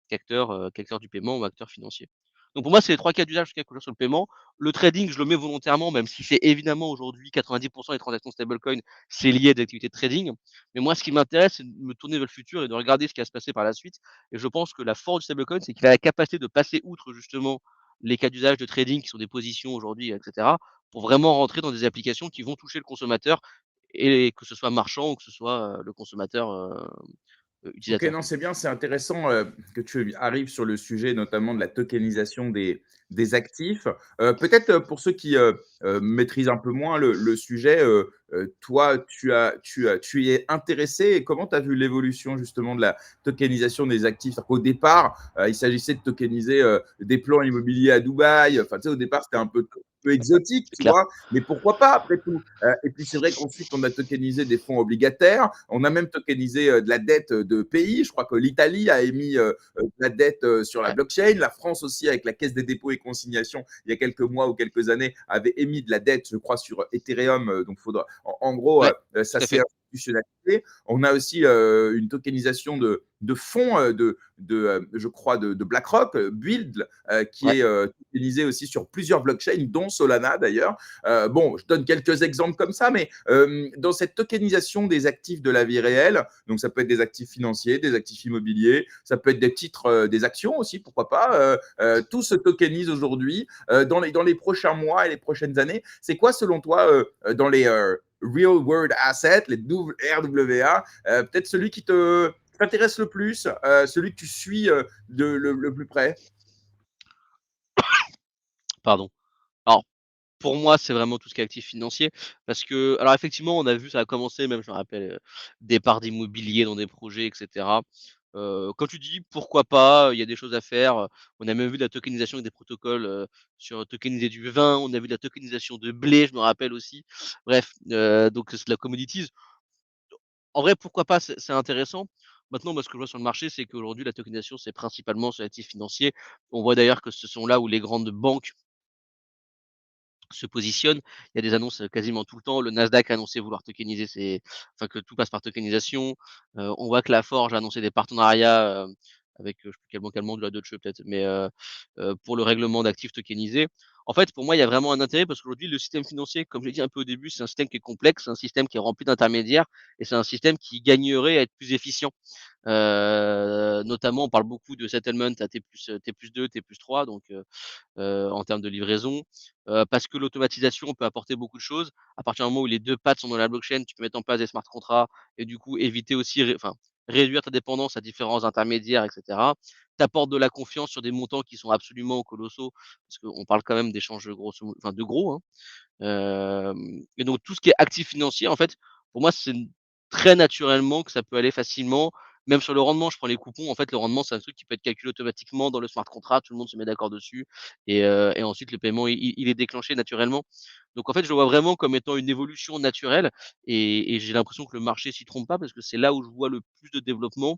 qu'acteur du paiement ou acteur financier. Donc pour moi, c'est les 3 cas d'usage qu'il y a sur le paiement. Le trading, je le mets volontairement, même si c'est évidemment aujourd'hui 90 des transactions stablecoin, c'est lié à des activités de trading. Mais moi, ce qui m'intéresse, c'est de me tourner vers le futur et de regarder ce qui va se passer par la suite. Et je pense que la force du stablecoin, c'est qu'il a la capacité de passer outre justement les cas d'usage de trading qui sont des positions aujourd'hui, etc., pour vraiment rentrer dans des applications qui vont toucher le consommateur et que ce soit marchand ou que ce soit le consommateur OK, utilisateur. non, c'est bien, c'est intéressant, que tu arrives sur le sujet notamment de la tokenisation des actifs. Peut-être, pour ceux qui, maîtrisent un peu moins le sujet, toi, tu y es intéressé et comment tu as vu l'évolution justement de la tokenisation des actifs? C'est-à-dire qu'au départ, il s'agissait de tokeniser, des plans immobiliers à Dubaï, enfin, tu sais, au départ, c'était un peu exotique, C'est tu clair. vois? Mais pourquoi pas après tout? Et puis c'est vrai qu'ensuite, on a tokenisé des fonds obligataires, on a même tokenisé de la dette de pays. Je crois que l'Italie a émis de la dette sur la Ouais, blockchain. La France aussi, avec la Caisse des dépôts et consignations, il y a quelques mois ou quelques années, avait émis de la dette, je crois, sur Ethereum. Donc, faudra, en gros, ouais, ça tout à s'est fait. institutionnalisé. On a aussi une tokenisation de fonds, je crois, de BlackRock, Build, qui Ouais, est tokenisé aussi sur plusieurs blockchains, dont Solana d'ailleurs. Bon, je donne quelques exemples comme ça, mais dans cette tokenisation des actifs de la vie réelle, donc ça peut être des actifs financiers, des actifs immobiliers, ça peut être des titres, des actions aussi, pourquoi pas. Tout se tokenise aujourd'hui. Dans les prochains mois et les prochaines années, c'est quoi selon toi dans les real world assets, les RWA, peut-être celui qui t'intéresse le plus, celui que tu suis le plus près? pardon. Alors, pour moi, c'est vraiment tout ce qui est actif financier parce que alors effectivement, on a vu, ça a commencé même, je me rappelle, des parts d'immobilier dans des projets et cetera. Comme tu dis, pourquoi pas? Il y a des choses à faire, on a même vu de la tokenisation avec des protocoles, sur tokeniser du vin, on a vu de la tokenisation de blé, je me rappelle aussi. Bref, donc c'est de la commodities. En vrai, pourquoi pas? C'est intéressant. Maintenant, moi, ce que je vois sur le marché, c'est qu'aujourd'hui, la tokenisation, c'est principalement sur l'actif financier. On voit d'ailleurs que ce sont là où les grandes banques se positionne. Il y a des annonces, quasiment tout le temps. Le Nasdaq a annoncé vouloir tokeniser que tout passe par tokenisation. On voit que la Forge a annoncé des partenariats, avec, je sais plus quelle banque allemande, la Deutsche peut-être, mais pour le règlement d'actifs tokenisés. En fait, pour moi, il y a vraiment un intérêt parce qu'aujourd'hui, le système financier, comme je l'ai dit un peu au début, c'est un système qui est complexe, c'est un système qui est rempli d'intermédiaires et c'est un système qui gagnerait à être plus efficient. Notamment, on parle beaucoup de settlement à T+2, T+3, donc en termes de livraison, parce que l'automatisation peut apporter beaucoup de choses. À partir du moment où les 2 pattes sont dans la blockchain, tu peux mettre en place des smart contracts et du coup éviter aussi réduire ta dépendance à différents intermédiaires et cetera. Tu apportes de la confiance sur des montants qui sont absolument colossaux, parce qu'on parle quand même d'échanges grosso mo enfin de gros, hein. Et donc tout ce qui est actif financier, en fait, pour moi, c'est très naturellement que ça peut aller facilement. Même sur le rendement, je prends les coupons, en fait, le rendement, c'est un truc qui peut être calculé automatiquement dans le smart contract, tout le monde se met d'accord dessus et ensuite le paiement, il est déclenché naturellement. Donc en fait, je le vois vraiment comme étant une évolution naturelle et j'ai l'impression que le marché s'y trompe pas parce que c'est là où je vois le plus de développement.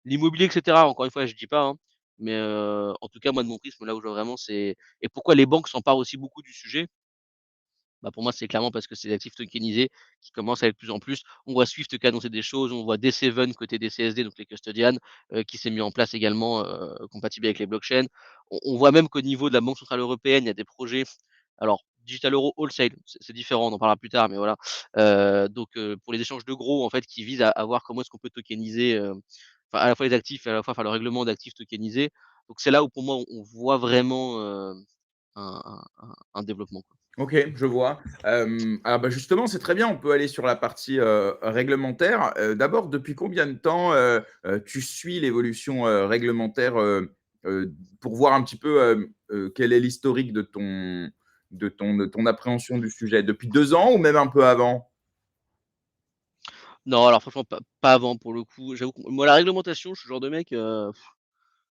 L'immobilier et cetera, encore une fois, je dis pas, hein, mais en tout cas, moi, de mon prisme, là où je vois vraiment, c'est et pourquoi les banques s'emparent aussi beaucoup du sujet, bah, pour moi, c'est clairement parce que c'est des actifs tokenisés qui commencent à être de plus en plus. On voit Swift qui a annoncé des choses, on voit D7 côté des CSD, donc les custodians, qui s'est mis en place également, compatible avec les blockchains. On voit même qu'au niveau de la Banque centrale européenne, il y a des projets, alors digital euro wholesale, c'est différent, on en parlera plus tard, mais voilà. Donc pour les échanges de gros, en fait, qui visent à voir comment est-ce qu'on peut tokeniser, enfin, à la fois les actifs et à la fois faire le règlement d'actifs tokenisés. Donc c'est là où pour moi, on voit vraiment, un développement, quoi. OK, je vois. Ah bah, justement, c'est très bien, on peut aller sur la partie, réglementaire. D'abord, depuis combien de temps, tu suis l'évolution, réglementaire, pour voir un petit peu, quel est l'historique de ton appréhension du sujet? Depuis 2 ans ou même un peu avant? Non, alors franchement, pas avant pour le coup. J'avoue que moi, la réglementation, je suis le genre de mec,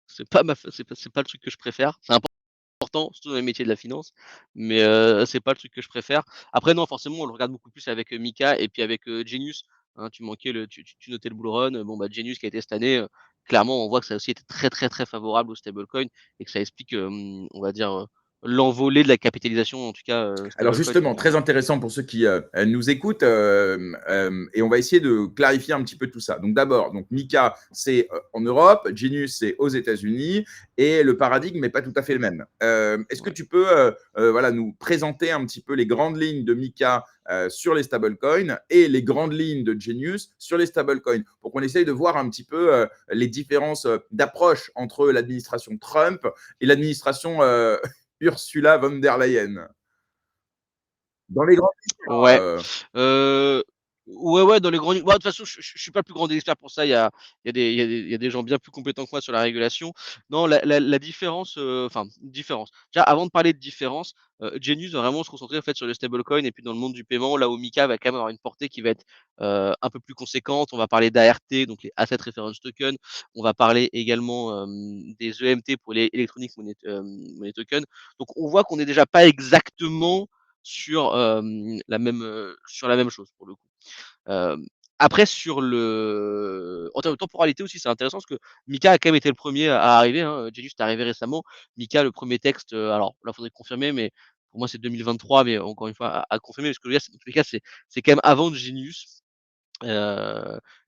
c'est pas ma f c'est pas le truc que je préfère. C'est important, surtout dans les métiers de la finance, mais c'est pas le truc que je préfère. Après non, forcément, on le regarde beaucoup plus avec, Mika et puis avec, Genius, hein. Tu notais le bull run, bon, bah, Genius qui a été cette année, clairement, on voit que ça a aussi été très, très, très favorable aux stablecoins et que ça explique, on va dire, l'envolée de la capitalisation, en tout cas, Alors stablecoin justement, depuis un très moment. intéressant pour ceux qui, nous écoutent, et on va essayer de clarifier un petit peu tout ça. Donc d'abord, donc Mika, c'est, en Europe, Genius, c'est aux États-Unis et le paradigme n'est pas tout à fait le même. Est-ce que Ouais. tu peux, voilà, nous présenter un petit peu les grandes lignes de Mika, sur les stablecoins et les grandes lignes de Genius sur les stablecoins? Pour qu'on essaye de voir un petit peu, les différences, d'approche entre l'administration Trump et l'administration, Ursula von der Leyen. Dans les grandes Ouais. lignes, Heu, ouais, ouais, dans les grandes lignes, bah, de toute façon, je suis pas le plus grand des experts pour ça. Il y a des gens bien plus compétents que moi sur la régulation. Non, la différence, enfin, différence. Déjà, avant de parler de différence, Genius va vraiment se concentrer, en fait, sur le stablecoin et puis dans le monde du paiement, là où Mika va quand même avoir une portée qui va être, un peu plus conséquente. On va parler d'ART, donc les Asset Reference Token. On va parler également, des EMT pour les Electronic Money Token. Donc on voit qu'on est déjà pas exactement sur la même chose pour le coup. Après en termes de temporalité aussi, c'est intéressant parce que Mika a quand même été le premier à arriver, hein, Genius est arrivé récemment. Mika, le premier texte, alors là, faudrait confirmer, mais pour moi, c'est 2023, mais encore une fois à confirmer. Parce que je veux dire, dans tous les cas, c'est quand même avant Genius, et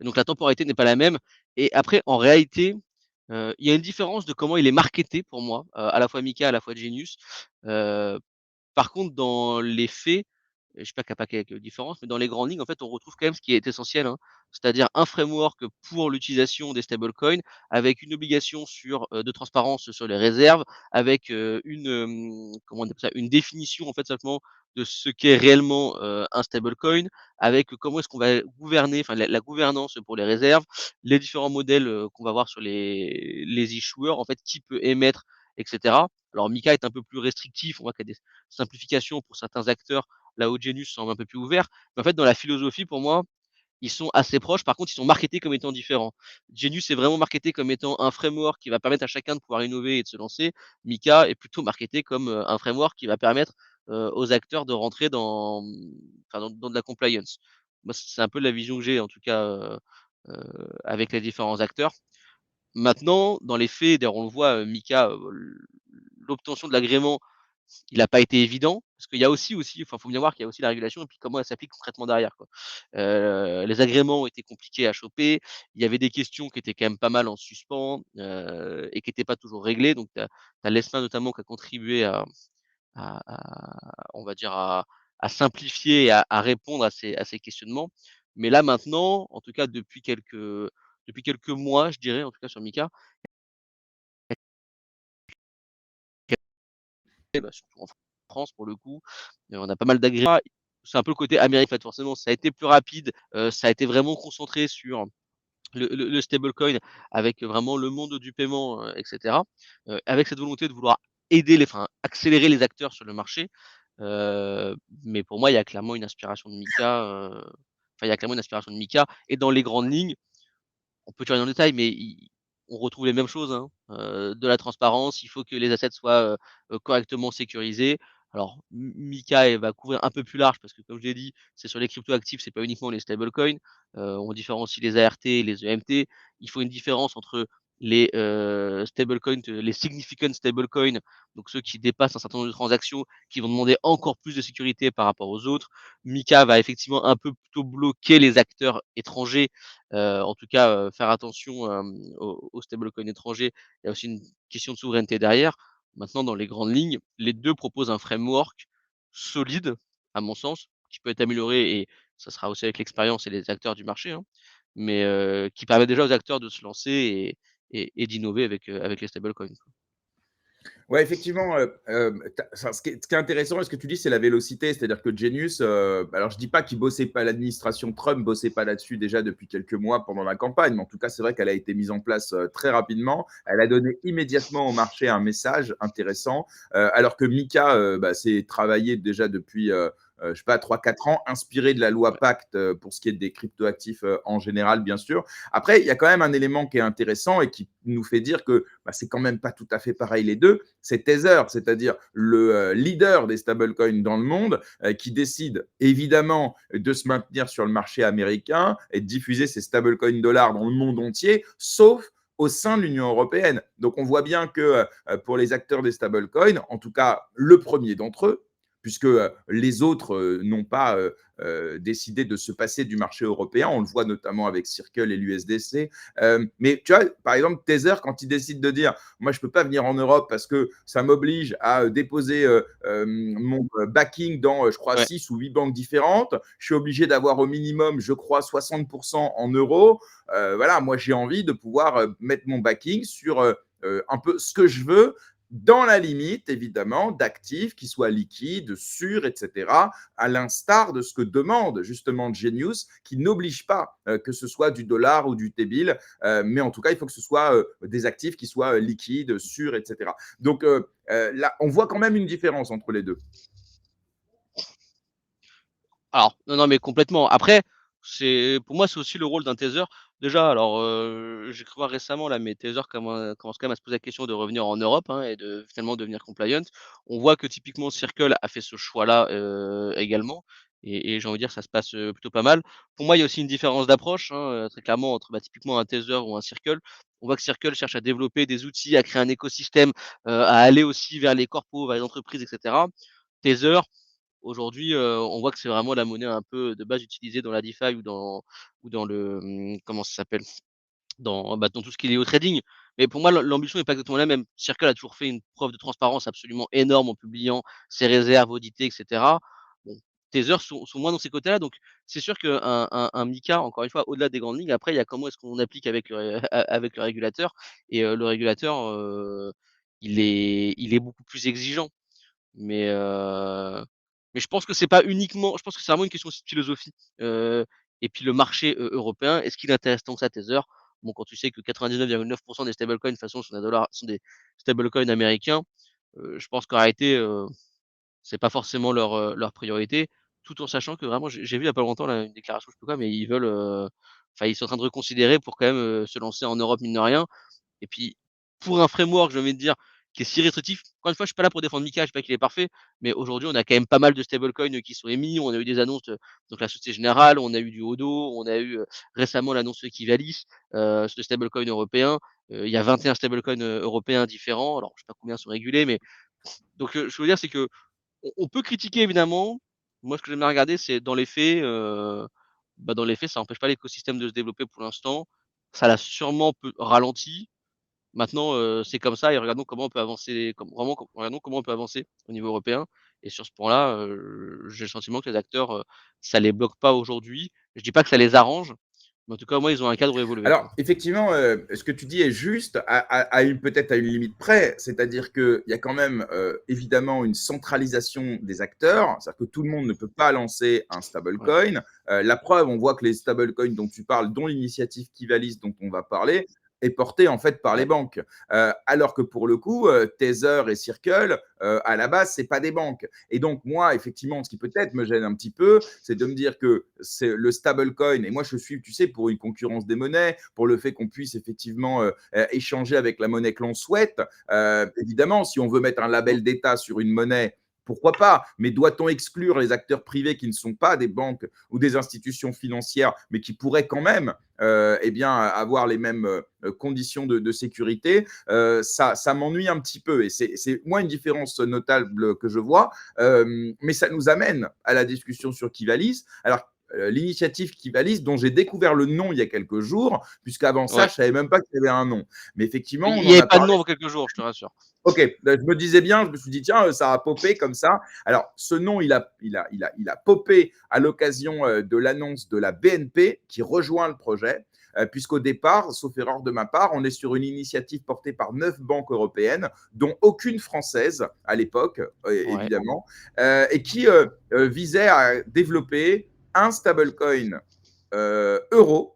donc la temporalité n'est pas la même et après en réalité, il y a une différence de comment il est marketé pour moi, à la fois Mika, à la fois Genius. Heu Par contre, dans les faits, je sais pas qu'il y a pas quelques différences, mais dans les grandes lignes, en fait, on retrouve quand même ce qui est essentiel, hein. C'est-à-dire un framework pour l'utilisation des stablecoins avec une obligation de transparence sur les réserves, avec, comment on appelle ça? Une définition, en fait, simplement de ce qu'est réellement, un stablecoin, avec comment est-ce qu'on va gouverner, enfin la gouvernance pour les réserves, les différents modèles, qu'on va voir sur les issuers, en fait, qui peut émettre et cetera. Alors Mika est un peu plus restrictif, on voit qu'il y a des simplification pour certains acteurs, là où Genius semble un peu plus ouvert. Mais en fait, dans la philosophie, pour moi, ils sont assez proches. Par contre, ils sont marketés comme étant différents. Genius est vraiment marketé comme étant un framework qui va permettre à chacun de pouvoir innover et de se lancer. Mika est plutôt marketé comme un framework qui va permettre aux acteurs de rentrer dans de la compliance. Moi, c'est un peu la vision que j'ai, en tout cas, avec les différents acteurs. Maintenant, dans les faits, d'ailleurs, on le voit, Mika, l'obtention de l'agrément, il n'a pas été évident. Parce qu'il y a aussi, enfin, faut bien voir qu'il y a aussi la régulation et puis comment elle s'applique concrètement derrière, quoi. Les agréments ont été compliqués à choper. Il y avait des questions qui étaient quand même pas mal en suspens, et qui étaient pas toujours réglées. Donc tu as l'ESMA notamment qui a contribué on va dire à simplifier et à répondre à ces questionnements. Mais là maintenant, en tout cas depuis quelques mois, je dirais, en tout cas sur Mika, bah, surtout en France pour le coup, on a pas mal d'agréments. C'est un peu le côté Amérique, en fait, forcément, ça a été plus rapide, ça a été vraiment concentré sur le stablecoin avec vraiment le monde du paiement, et cetera, avec cette volonté de vouloir accélérer les acteurs sur le marché. Mais pour moi, il y a clairement une inspiration de Mika, il y a clairement une inspiration de Mika et dans les grandes lignes, on peut aller dans le détail, mais on retrouve les mêmes choses, hein. De la transparence, il faut que les assets soient, correctement sécurisés. Alors Mika, elle va couvrir un peu plus large parce que comme je l'ai dit, c'est sur les cryptoactifs, c'est pas uniquement les stablecoins. On différencie les ART et les EMT. Il faut une différence entre les, stablecoins, les significant stablecoins, donc ceux qui dépassent un certain nombre de transactions, qui vont demander encore plus de sécurité par rapport aux autres. Mika va effectivement un peu plutôt bloquer les acteurs étrangers, en tout cas, faire attention, aux stablecoins étrangers. Il y a aussi une question de souveraineté derrière. Maintenant, dans les grandes lignes, les 2 proposent un framework solide, à mon sens, qui peut être amélioré et ça sera aussi avec l'expérience et les acteurs du marché, hein, mais qui permet déjà aux acteurs de se lancer et d'innover avec les stablecoins, quoi. Ouais, effectivement, ce qui est intéressant et ce que tu dis, c'est la vélocité. C'est-à-dire que Genius, alors je dis pas qu'il bossait pas l'administration Trump bossait pas là-dessus déjà depuis quelques mois pendant la campagne, mais en tout cas, c'est vrai qu'elle a été mise en place, très rapidement. Elle a donné immédiatement au marché un message intéressant, alors que Mika, s'est travaillé déjà depuis, je sais pas 3-4 ans, inspiré de la loi Ouais. Pacte, pour ce qui est des cryptoactifs, en général, bien sûr. Après, il y a quand même un élément qui est intéressant et qui nous fait dire que, c'est quand même pas tout à fait pareil les 2, c'est Tether, c'est-à-dire le leader des stablecoins dans le monde, qui décide évidemment de se maintenir sur le marché américain et de diffuser ses stablecoins dollars dans le monde entier, sauf au sein de l'Union européenne. Donc on voit bien que pour les acteurs des stablecoins, en tout cas le premier d'entre eux, puisque les autres n'ont pas décidé de se passer du marché européen. On le voit notamment avec Circle et l'USDC. Mais tu vois, par exemple, Tether, quand il décide de dire moi, je ne peux pas venir en Europe parce que ça m'oblige à déposer mon backing dans, je crois, Ouais. 6 ou 8 banques différentes. Je suis obligé d'avoir au minimum, je crois, 60% en euros. Voilà, moi, j'ai envie de pouvoir mettre mon backing sur un peu ce que je veux, dans la limite, évidemment, d'actifs qui soient liquides, sûrs, etc., à l'instar de ce que demande justement Genius, qui n'oblige pas que ce soit du dollar ou du T-bill, mais en tout cas, il faut que ce soit des actifs qui soient liquides, sûrs, etc. Donc là, on voit quand même une différence entre les deux. Alors, non, non, mais complètement. Après, pour moi, c'est aussi le rôle d'un taser. Déjà, alors, j'ai cru voir récemment là, mais Tether commence quand même à se poser la question de revenir en Europe, hein, et de finalement devenir compliant. On voit que typiquement Circle a fait ce choix-là, également et j'ai envie de dire ça se passe, plutôt pas mal. Pour moi, il y a aussi une différence d'approche, hein, très clairement entre, typiquement un Tether ou un Circle. On voit que Circle cherche à développer des outils, à créer un écosystème, à aller aussi vers les corpos, vers les entreprises et cetera. Tether, aujourd'hui, on voit que c'est vraiment la monnaie un peu de base utilisée dans la DeFi ou dans le, comment ça s'appelle? Dans tout ce qui est lié au trading. Mais pour moi, l'ambition n'est pas exactement la même. Circle a toujours fait une preuve de transparence absolument énorme en publiant ses réserves auditées et cetera. Bon, Tether sont moins dans ces côtés-là, donc c'est sûr qu'un un Mika, encore une fois, au-delà des grandes lignes, après, il y a comment est-ce qu'on applique avec le ré avec le régulateur et le régulateur, il est beaucoup plus exigeant. Mais, mais je pense que c'est pas uniquement je pense que c'est vraiment une question aussi de philosophie. Heu et puis le marché, européen, est-ce qu'il intéresse tant que ça Tether? Bon, quand tu sais que 99,9 des stablecoins de toute façon sont des stablecoins américains, je pense qu'en réalité, c'est pas forcément leur priorité, tout en sachant que vraiment j'ai vu il y a pas longtemps là une déclaration, je sais plus quoi, mais ils veulent, ils sont en train de reconsidérer pour quand même, se lancer en Europe mine de rien. Et puis, pour un framework, j'ai envie de dire, qui est si restrictif, encore une fois, je suis pas là pour défendre Mika, je dis pas qu'il est parfait, mais aujourd'hui, on a quand même pas mal de stablecoins qui sont émis. On a eu des annonces, donc la Société Générale, on a eu du Odo, on a eu, récemment l'annonce Equivalis, sur le stablecoin européen. Il y a 21 stablecoins, européens différents. Alors, je sais pas combien sont régulés, mais donc, je veux dire, c'est que on peut critiquer évidemment. Moi, ce que j'aime bien regarder, c'est dans les faits, dans les faits, ça n'empêche pas l'écosystème de se développer pour l'instant. Ça l'a sûrement peu ralenti. Maintenant, c'est comme ça et regardons comment on peut avancer, regardons comment on peut avancer au niveau européen et sur ce point-là, j'ai le sentiment que les acteurs, ça les bloque pas aujourd'hui. Je dis pas que ça les arrange, mais en tout cas, moi, ils ont un cadre où évoluer, quoi. Alors, effectivement, ce que tu dis est juste peut-être à une limite près, c'est-à-dire qu'il y a quand même évidemment une centralisation des acteurs, c'est-à-dire que tout le monde ne peut pas lancer un Ouais, stablecoin. La preuve, on voit que les stablecoins dont tu parles, dont l'initiative Kivalis dont on va parler, est portée en fait par les ouais. banques. Alors que pour le coup, Tether et Circle, à la base, c'est pas des banques. Et donc, moi, effectivement, ce qui peut-être me gêne un petit peu, c'est de me dire que c'est le stablecoin, et moi, je suis, tu sais, pour une concurrence des monnaies, pour le fait qu'on puisse effectivement échanger avec la monnaie que l'on souhaite. Évidemment, si on veut mettre un label d'État sur une monnaie, pourquoi pas? Mais doit-on exclure les acteurs privés qui ne sont pas des banques ou des institutions financières, mais qui pourraient quand même avoir les mêmes conditions de sécurité? Ça m'ennuie un petit peu et c'est moi une différence notable que je vois, mais ça nous amène à la discussion sur Kivalis. Alors, l'initiative Kivalis, dont j'ai découvert le nom il y a quelques jours, puisqu'avant ça, Ouais. je ne savais même pas qu'il y avait un nom. Mais effectivement, Il on y en avait a pas de parlé. nom avant quelques jours, je te rassure. Ok, je me disais bien, je me suis dit, tiens, ça a popé comme ça. Alors, ce nom, il a popé à l'occasion de l'annonce de la BNP qui rejoint le projet, puisqu'au départ, sauf erreur de ma part, on est sur une initiative portée par 9 banques européennes, dont aucune française à l'époque, Ouais, évidemment, et qui visait à développer un stablecoin euro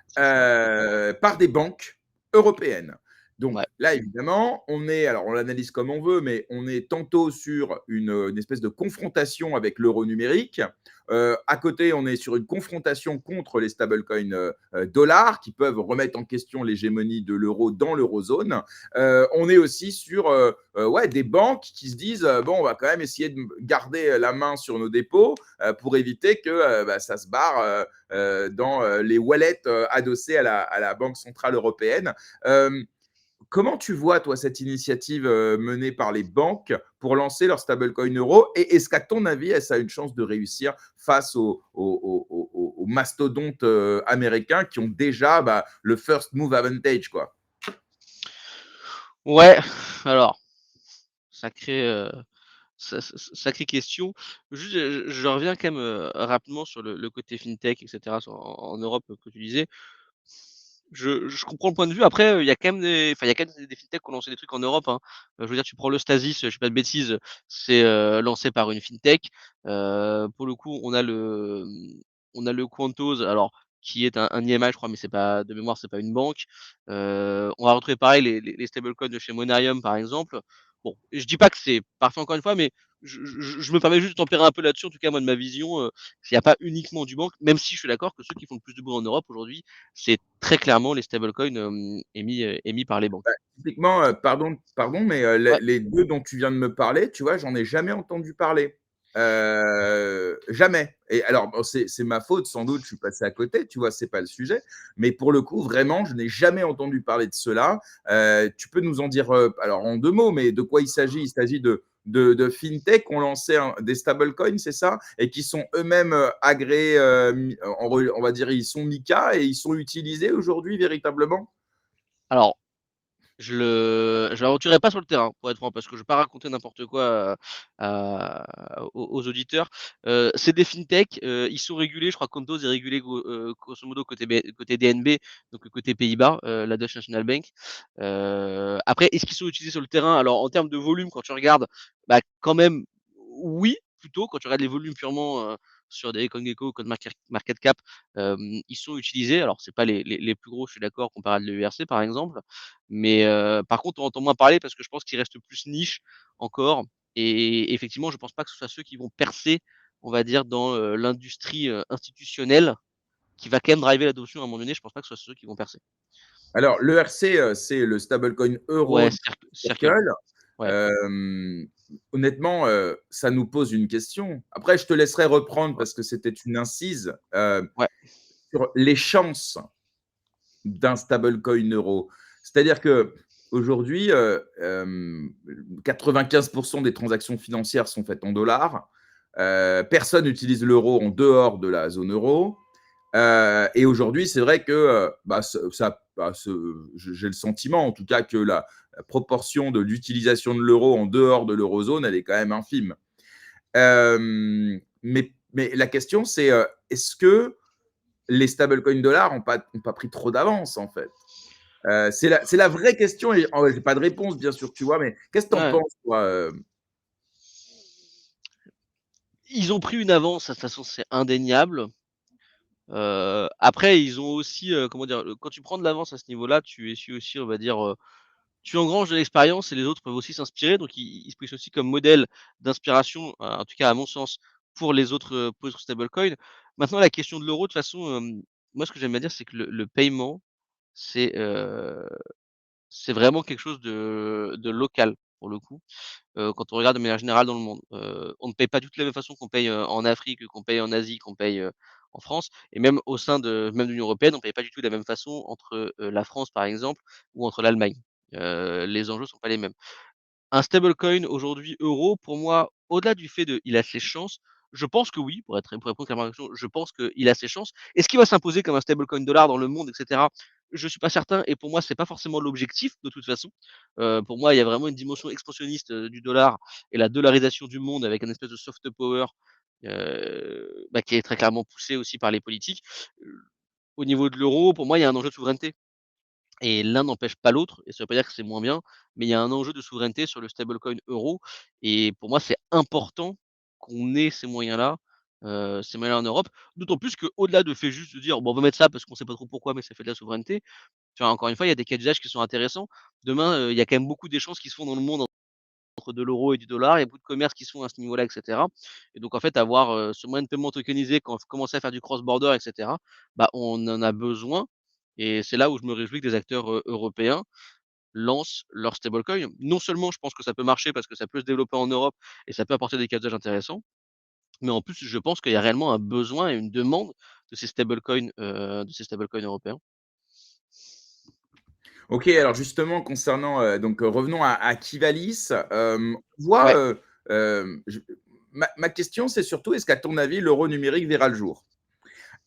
c'est ça. par des banques européennes. Donc Ouais. là, évidemment, alors on l'analyse comme on veut, mais on est tantôt sur une espèce de confrontation avec l'euro numérique. À côté, on est sur une confrontation contre les stablecoins dollars qui peuvent remettre en question l'hégémonie de l'euro dans l'eurozone. On est aussi sur des banques qui se disent bon, on va quand même essayer de garder la main sur nos dépôts pour éviter que ça se barre dans les wallets adossés à la Banque centrale européenne. Comment tu vois, toi, cette initiative menée par les banques pour lancer leur stablecoin euro? Et est-ce qu'à ton avis, ça a une chance de réussir face aux mastodontes américains qui ont déjà le first move advantage, quoi? Ouais, alors, sacré, sacrée question. Juste, je reviens quand même, rapidement sur le côté fintech et cetera en Europe, que tu disais. Je comprends le point de vue. Après, il y a quand même il y a quand même des fintechs qui ont lancé des trucs en Europe, hein. Je veux dire, tu prends le Stasis, je dis pas de bêtises, c'est, lancé par une fintech. Pour le coup, on a le Quantos, alors qui est un IMI, je crois, mais c'est pas de mémoire, c'est pas une banque. On va retrouver pareil les stablecoins de chez Monarium, par exemple. Bon, je dis pas que c'est parfait encore une fois, mais je me permets juste de tempérer un peu là-dessus, en tout cas moi de ma vision, il y a pas uniquement du banque, même si je suis d'accord que ceux qui font le plus de bruit en Europe aujourd'hui, c'est très clairement les stablecoins, émis par les banques. Typiquement, pardon, mais Ouais, les deux dont tu viens de me parler, tu vois, j'en ai jamais entendu parler. Jamais. Et alors, bon, c'est ma faute, sans doute, je suis passé à côté, tu vois, c'est pas le sujet. Mais pour le coup, vraiment, je n'ai jamais entendu parler de cela. Tu peux nous en dire, alors en deux mots, mais de quoi il s'agit? Il s'agit de fintech qui ont lancé des stablecoins, c'est ça? Et qui sont eux-mêmes agréés, on va dire, ils sont MiCA et ils sont utilisés aujourd'hui véritablement? alors je l'aventurerai pas sur le terrain, pour être franc, parce que je vais pas raconter n'importe quoi aux auditeurs. C'est des fintechs, ils sont régulés, je crois que Contos est régulé grosso modo côté DNB, donc côté Pays-Bas, la Dutch National Bank. Après, est-ce qu'ils sont utilisés sur le terrain? Alors en termes de volume, quand tu regardes, bah, quand même, oui, plutôt quand tu regardes les volumes purement, sur des CoinGecko, CoinMarketCap, ils sont utilisés. Alors c'est pas les plus gros, je suis d'accord, comparé à de l'EURC par exemple, mais par contre, on entend moins parler parce que je pense qu'ils restent plus niche encore et effectivement, je pense pas que ce soit ceux qui vont percer, on va dire, dans, l'industrie, institutionnelle qui va quand même driver l'adoption à un moment donné. Je pense pas que ce soit ceux qui vont percer. Alors, l'ERC, c'est le stablecoin euro Ouais, de Circle. Circle. Ouais, Euh, Honnêtement, ça nous pose une question. Après, je te laisserai reprendre ouais, parce que c'était une incise ouais. sur les chances d'un stablecoin euro. C'est-à-dire que aujourd'hui, 95% des transactions financières sont faites en dollars. Personne n'utilise l'euro en dehors de la zone euro. Et aujourd'hui, c'est vrai que j'ai le sentiment, en tout cas, que la proportion de l'utilisation de l'euro en dehors de l'eurozone, elle est quand même infime. Mais la question, c'est est-ce que les stablecoins dollars n'ont pas pris trop d'avance, en fait? C'est la vraie question. Et je n'ai pas de réponse, bien sûr, tu vois, mais qu'est-ce que tu en Ouais. penses, toi? Ils ont pris une avance, de toute façon, c'est indéniable. Après, ils ont aussi, comment dire, quand tu prends de l'avance à ce niveau-là, tu essuies aussi, on va dire, tu engranges de l'expérience et les autres peuvent aussi s'inspirer. Donc, ils se positionnent aussi comme modèle d'inspiration, en tout cas à mon sens, pour les autres stablecoins. Maintenant, la question de l'euro, de toute façon, moi, ce que j'aime bien dire, c'est que le paiement, c'est, heu, c'est vraiment quelque chose de local, pour le coup. Quand on regarde de manière générale dans le monde. On ne paye pas du tout de la même façon qu'on paye, en Afrique, qu'on paye en Asie, qu'on paye, en France et même au sein de même de l'Union européenne, on ne paye pas du tout de la même façon entre, la France, par exemple, ou entre l'Allemagne. Les enjeux sont pas les mêmes. Un stablecoin aujourd'hui euro, pour moi, au-delà du fait de il a ses chances, je pense que oui, pour répondre clairement à la question, je pense qu'il a ses chances. Est-ce qu'il va s'imposer comme un stablecoin dollar dans le monde et cetera? Je suis pas certain et pour moi, c'est pas forcément l'objectif de toute façon. Pour moi, il y a vraiment une dimension expansionniste, du dollar et la dollarisation du monde avec un espèce de soft power, qui est très clairement poussé aussi par les politiques. Heu, Au niveau de l'euro, pour moi, il y a un enjeu de souveraineté. Et l'un n'empêche pas l'autre et ça veut pas dire que c'est moins bien, mais il y a un enjeu de souveraineté sur le stablecoin euro et pour moi, c'est important qu'on ait ces moyens-là en Europe. D'autant plus qu'au-delà de fait juste de dire: «Bon, on va mettre ça parce qu'on sait pas trop pourquoi, mais ça fait de la souveraineté». Tu vois, encore une fois, il y a des cas d'usage qui sont intéressants. Demain, il y a quand même beaucoup d'échanges qui se font dans le monde entre de l'euro et du dollar. Il y a beaucoup de commerces qui se font à ce niveau-là et cetera et donc en fait, avoir, ce moyen de paiement tokenisé quand faut commencer à faire du cross border et cetera, on en a besoin et c'est là où je me réjouis que des acteurs, européens lancent leur stablecoin. Non seulement je pense que ça peut marcher parce que ça peut se développer en Europe et ça peut apporter des cas d'usage intéressants, mais en plus je pense qu'il y a réellement un besoin et une demande de ces stablecoins européens. OK, alors justement concernant, revenons à Kivalis, on voit, Ouais. ma question, c'est surtout est-ce qu'à ton avis l'euro numérique verra le jour?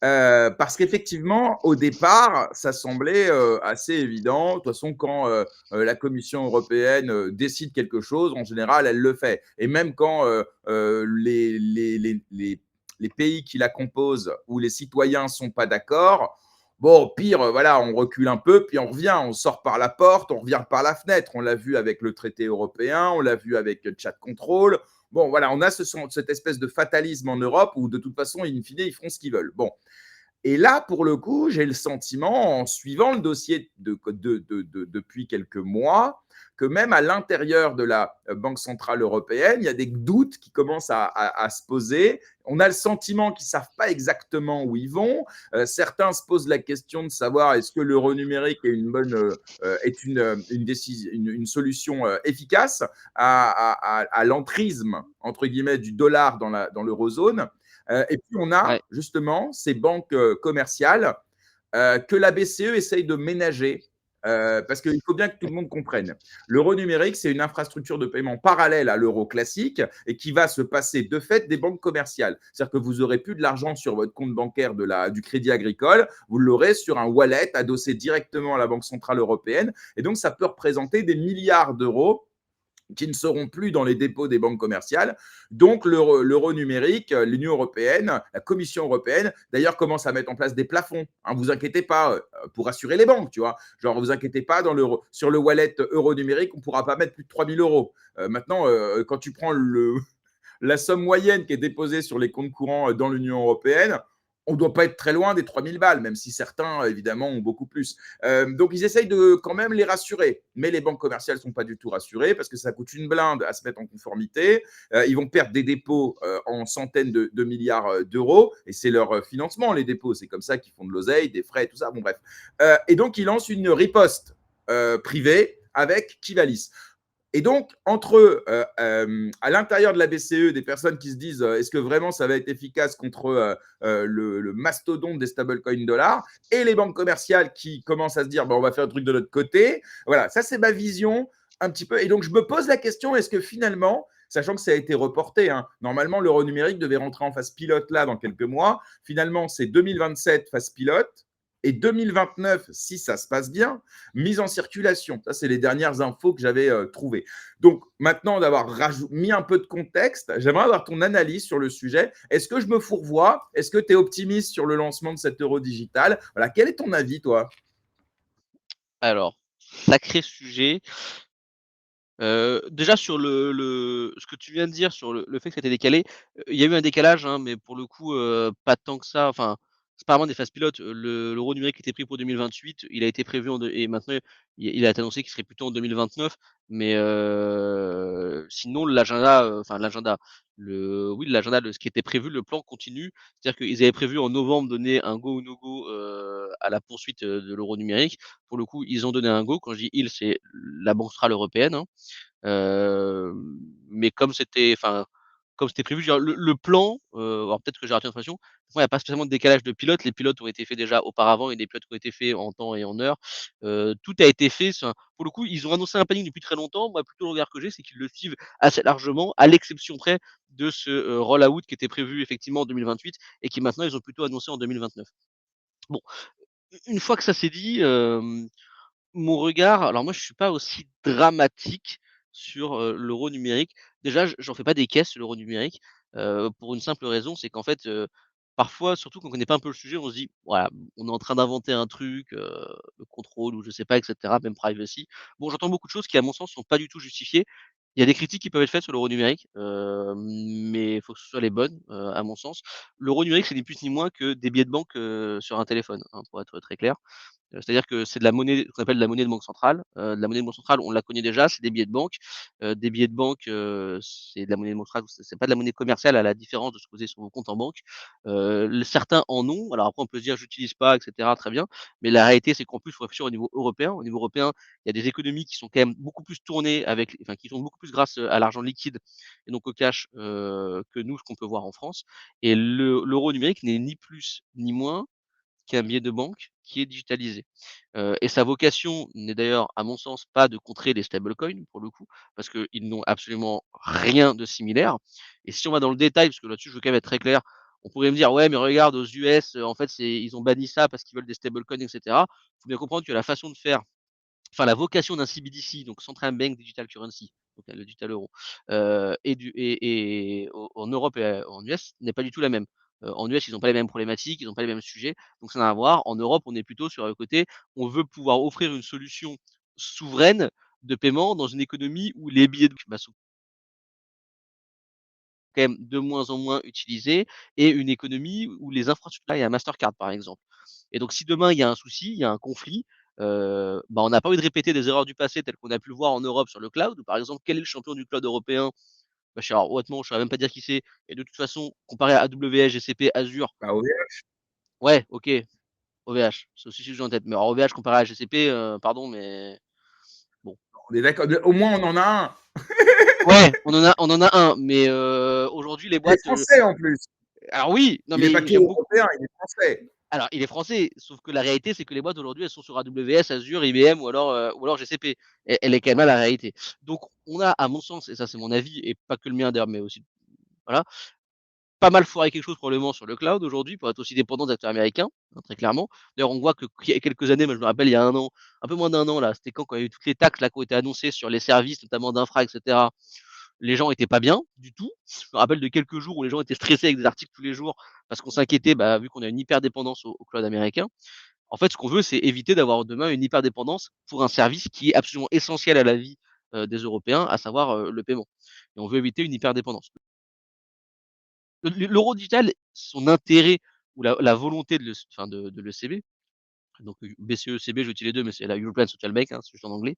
Parce qu'effectivement, au départ, ça semblait, assez évident. De toute façon, quand, la Commission européenne, décide quelque chose, en général, elle le fait. Et même quand, les pays qui la composent ou les citoyens ne sont pas d'accord, bon, au pire, voilà, on recule un peu, puis on revient, on sort par la porte, on revient par la fenêtre. On l'a vu avec le traité européen, on l'a vu avec Chat Control. Bon, voilà, on a cette espèce de fatalisme en Europe où, de toute façon, in fine, ils feront ce qu'ils veulent. Bon, et là, pour le coup, j'ai le sentiment, en suivant le dossier depuis quelques mois, que même à l'intérieur de la Banque centrale européenne, il y a des doutes qui commencent à se poser. On a le sentiment qu'ils ne savent pas exactement où ils vont. Certains se posent la question de savoir est-ce que l'euro numérique est une solution efficace à l'entrisme, entre guillemets, du dollar dans l'eurozone. Et puis, on a Ouais. justement ces banques commerciales que la BCE essaye de ménager. Parce qu'il faut bien que tout le monde comprenne. L'euro numérique, c'est une infrastructure de paiement parallèle à l'euro classique et qui va se passer de fait des banques commerciales. C'est-à-dire que vous n'aurez plus de l'argent sur votre compte bancaire du Crédit Agricole, vous l'aurez sur un wallet adossé directement à la Banque centrale européenne. Et donc, ça peut représenter des milliards d'euros qui ne seront plus dans les dépôts des banques commerciales. Donc, l'euro numérique, l'Union européenne, la Commission européenne, d'ailleurs, commence à mettre en place des plafonds. Hein, vous inquiétez pas, pour rassurer les banques, tu vois. Genre, vous inquiétez pas, sur le wallet euro numérique, on ne pourra pas mettre plus de 3 000 euros. Maintenant, quand tu prends la somme moyenne qui est déposée sur les comptes courants dans l'Union européenne, on ne doit pas être très loin des 3 000 balles, même si certains, évidemment, ont beaucoup plus. Donc, ils essayent de quand même les rassurer. Mais les banques commerciales ne sont pas du tout rassurées parce que ça coûte une blinde à se mettre en conformité. Ils vont perdre des dépôts en centaines de milliards d'euros. Et c'est leur financement, les dépôts. C'est comme ça qu'ils font de l'oseille, des frais, tout ça. Bon, bref. Et donc, ils lancent une riposte privée avec Kivalis. Et donc, entre à l'intérieur de la BCE, des personnes qui se disent est-ce que vraiment ça va être efficace contre le mastodonte des stablecoins dollars, et les banques commerciales qui commencent à se dire on va faire un truc de notre côté. Voilà, ça c'est ma vision un petit peu. Et donc, je me pose la question, est-ce que finalement, sachant que ça a été reporté, hein, normalement l'euro numérique devait rentrer en phase pilote là dans quelques mois, finalement c'est 2027 phase pilote, et 2029, si ça se passe bien, mise en circulation. Ça, c'est les dernières infos que j'avais trouvées. Donc, maintenant d'avoir mis un peu de contexte, j'aimerais avoir ton analyse sur le sujet. Est-ce que je me fourvoie? Est-ce que tu es optimiste sur le lancement de cet euro digital? Voilà, quel est ton avis, toi? Alors, sacré sujet. Déjà sur ce que tu viens de dire sur le fait que ça a été décalé, il y a eu un décalage, hein, mais pour le coup, pas tant que ça. Enfin, c'est pas vraiment des phases pilotes. L'euro numérique était pris pour 2028, il a été prévu et maintenant il a été annoncé qu'il serait plutôt en 2029. Mais sinon l'agenda de ce qui était prévu, le plan continue. C'est-à-dire qu'ils avaient prévu en novembre donner un go ou no go, à la poursuite, de l'euro numérique. Pour le coup, ils ont donné un go. Quand je dis «ils», c'est la Banque centrale européenne, hein. Mais comme c'était prévu, je veux dire le plan, alors peut-être que j'ai raté l'information, il y a pas spécialement de décalage de pilotes. Les pilotes ont été faits déjà auparavant et des pilotes qui ont été faits en temps et en heure. Tout a été fait, pour le coup, ils ont annoncé un planning depuis très longtemps. Moi, plutôt le regard que j'ai, c'est qu'ils le suivent assez largement, à l'exception près de ce, roll-out qui était prévu effectivement en 2028 et qui maintenant ils ont plutôt annoncé en 2029. Bon, une fois que ça c'est dit, mon regard, alors moi je suis pas aussi dramatique sur, l'euro numérique. Déjà, j'en fais pas des caisses sur l'euro numérique, pour une simple raison, c'est qu'en fait, parfois, surtout quand on connaît pas un peu le sujet, on se dit: «Voilà, on est en train d'inventer un truc, le contrôle ou je sais pas et cetera, même privacy». Bon, j'entends beaucoup de choses qui, à mon sens, sont pas du tout justifiées. Il y a des critiques qui peuvent être faites sur l'euro numérique, mais il faut que ce soit les bonnes, à mon sens. L'euro numérique, c'est ni plus ni moins que des billets de banque, sur un téléphone, hein, pour être très clair. C'est-à-dire que c'est de la monnaie qu'on appelle de la monnaie de banque centrale. De la monnaie de banque centrale, on la connaît déjà, c'est des billets de banque. Des billets de banque, c'est de la monnaie de banque centrale, c'est pas de la monnaie commerciale à la différence de ce que vous avez sur vos comptes en banque. Certains en ont. Alors après, on peut se dire: «J'utilise pas» et cetera, très bien. Mais la réalité, c'est qu'en plus, il faut réfléchir au niveau européen. Au niveau européen, il y a des économies qui sont quand même beaucoup plus tournées qui tournent beaucoup plus grâce, à l'argent liquide et donc au cash, que nous, ce qu'on peut voir en France. Et l'euro numérique n'est ni plus ni moins qu'un billet de banque qui est digitalisé. Et sa vocation n'est d'ailleurs, à mon sens, pas de contrer les stablecoins pour le coup, parce qu'ils n'ont absolument rien de similaire. Et si on va dans le détail, parce que là-dessus je veux quand même être très clair, on pourrait me dire: «Ouais, mais regarde aux US, en fait ils ont banni ça parce qu'ils veulent des stablecoins et cetera». Il faut bien comprendre que la façon de faire, enfin la vocation d'un CBDC, donc Central Bank Digital Currency, donc le digital euro, en Europe et en US n'est pas du tout la même. En US, ils n'ont pas les mêmes problématiques, ils n'ont pas les mêmes sujets, donc ça n'a rien à voir. En Europe, on est plutôt sur le côté, on veut pouvoir offrir une solution souveraine de paiement dans une économie où les billets de sont quand même de moins en moins utilisés, et une économie où les infrastructures, il y a Mastercard par exemple. Et donc si demain il y a un souci, il y a un conflit, on n'a pas envie de répéter des erreurs du passé telles qu'on a pu le voir en Europe sur le cloud. Par exemple, quel est le champion du cloud européen? Alors honnêtement, je saurais même pas dire qui c'est, et de toute façon, comparé à AWS, GCP, Azure, Bah, oui, ouais, OK, OVH, c'est aussi celui que j'ai en tête. Mais alors OVH comparé à GCP, pardon, mais bon. on est d'accord. Au moins, on en a un. Ouais, on en a un, mais aujourd'hui les Il est boîtes, français en plus. alors oui, non Il n'est pas mais que j'aime beaucoup. européen, il est français. Alors, il est français, sauf que la réalité, c'est que les boîtes aujourd'hui, elles sont sur AWS, Azure, IBM ou alors GCP. Elle est quand même là la réalité. Donc, on a, à mon sens, et ça c'est mon avis, et pas que le mien d'ailleurs, mais aussi, voilà, pas mal foiré quelque chose probablement sur le cloud aujourd'hui pour être aussi dépendant d'acteurs américains, hein, très clairement. D'ailleurs, on voit qu'il y a quelques années, moi je me rappelle il y a un an, un peu moins d'un an là, c'était quand il y a eu toutes les taxes là qui ont été annoncées sur les services, notamment d'infra, etc. Les gens étaient pas bien du tout. Je me rappelle de quelques jours où les gens étaient stressés avec des articles tous les jours parce qu'on s'inquiétait, vu qu'on a une hyper dépendance au cloud américain. En fait, ce qu'on veut, c'est éviter d'avoir demain une hyper-dépendance pour un service qui est absolument essentiel à la vie, des Européens, à savoir, le paiement. Et on veut éviter une hyper-dépendance. L'euro digital, son intérêt ou la volonté de l'ECB, donc BCE-ECB, j'utilise les 2, mais c'est la European Central Bank, hein, c'est juste en anglais,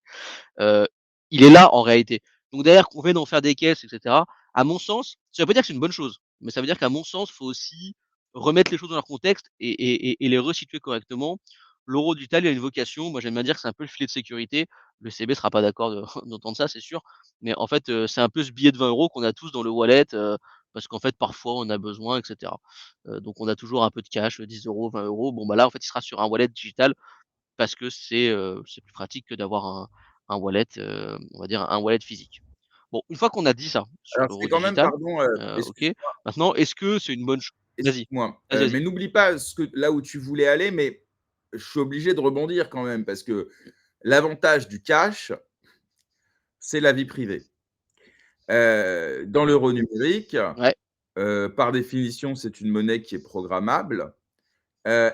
heu, il est là en réalité. Donc derrière qu'on vienne en faire des caisses et cetera, à mon sens, ça veut pas dire que c'est une bonne chose, mais ça veut dire qu'à mon sens, il faut aussi remettre les choses dans leur contexte et les resituer correctement. l'euro digital, il a une vocation, moi j'aime bien dire que c'est un peu le filet de sécurité. Le CB sera pas d'accord de d'entendre ça, c'est sûr. Mais en fait, c'est un peu ce billet de 20 € qu'on a tous dans le wallet, parce qu'en fait, parfois, on a besoin et cetera. Donc on a toujours un peu de cash, 10 €, 20 €. Bon, bah, là, en fait, il sera sur un wallet digital parce que c'est plus pratique que d'avoir un wallet, on va dire un wallet physique. Bon, une fois qu'on a dit ça sur Alors l'euro c'est quand même, digital, pardon, OK. Maintenant, est-ce que c'est une bonne chose? Vas-y, excuse-moi, vas-y, mais vas-y. n'oublie pas là où tu voulais aller, mais je suis obligé de rebondir quand même parce que l'avantage du cash, c'est la vie privée. Dans l'euro numérique, Ouais, par définition, c'est une monnaie qui est programmable,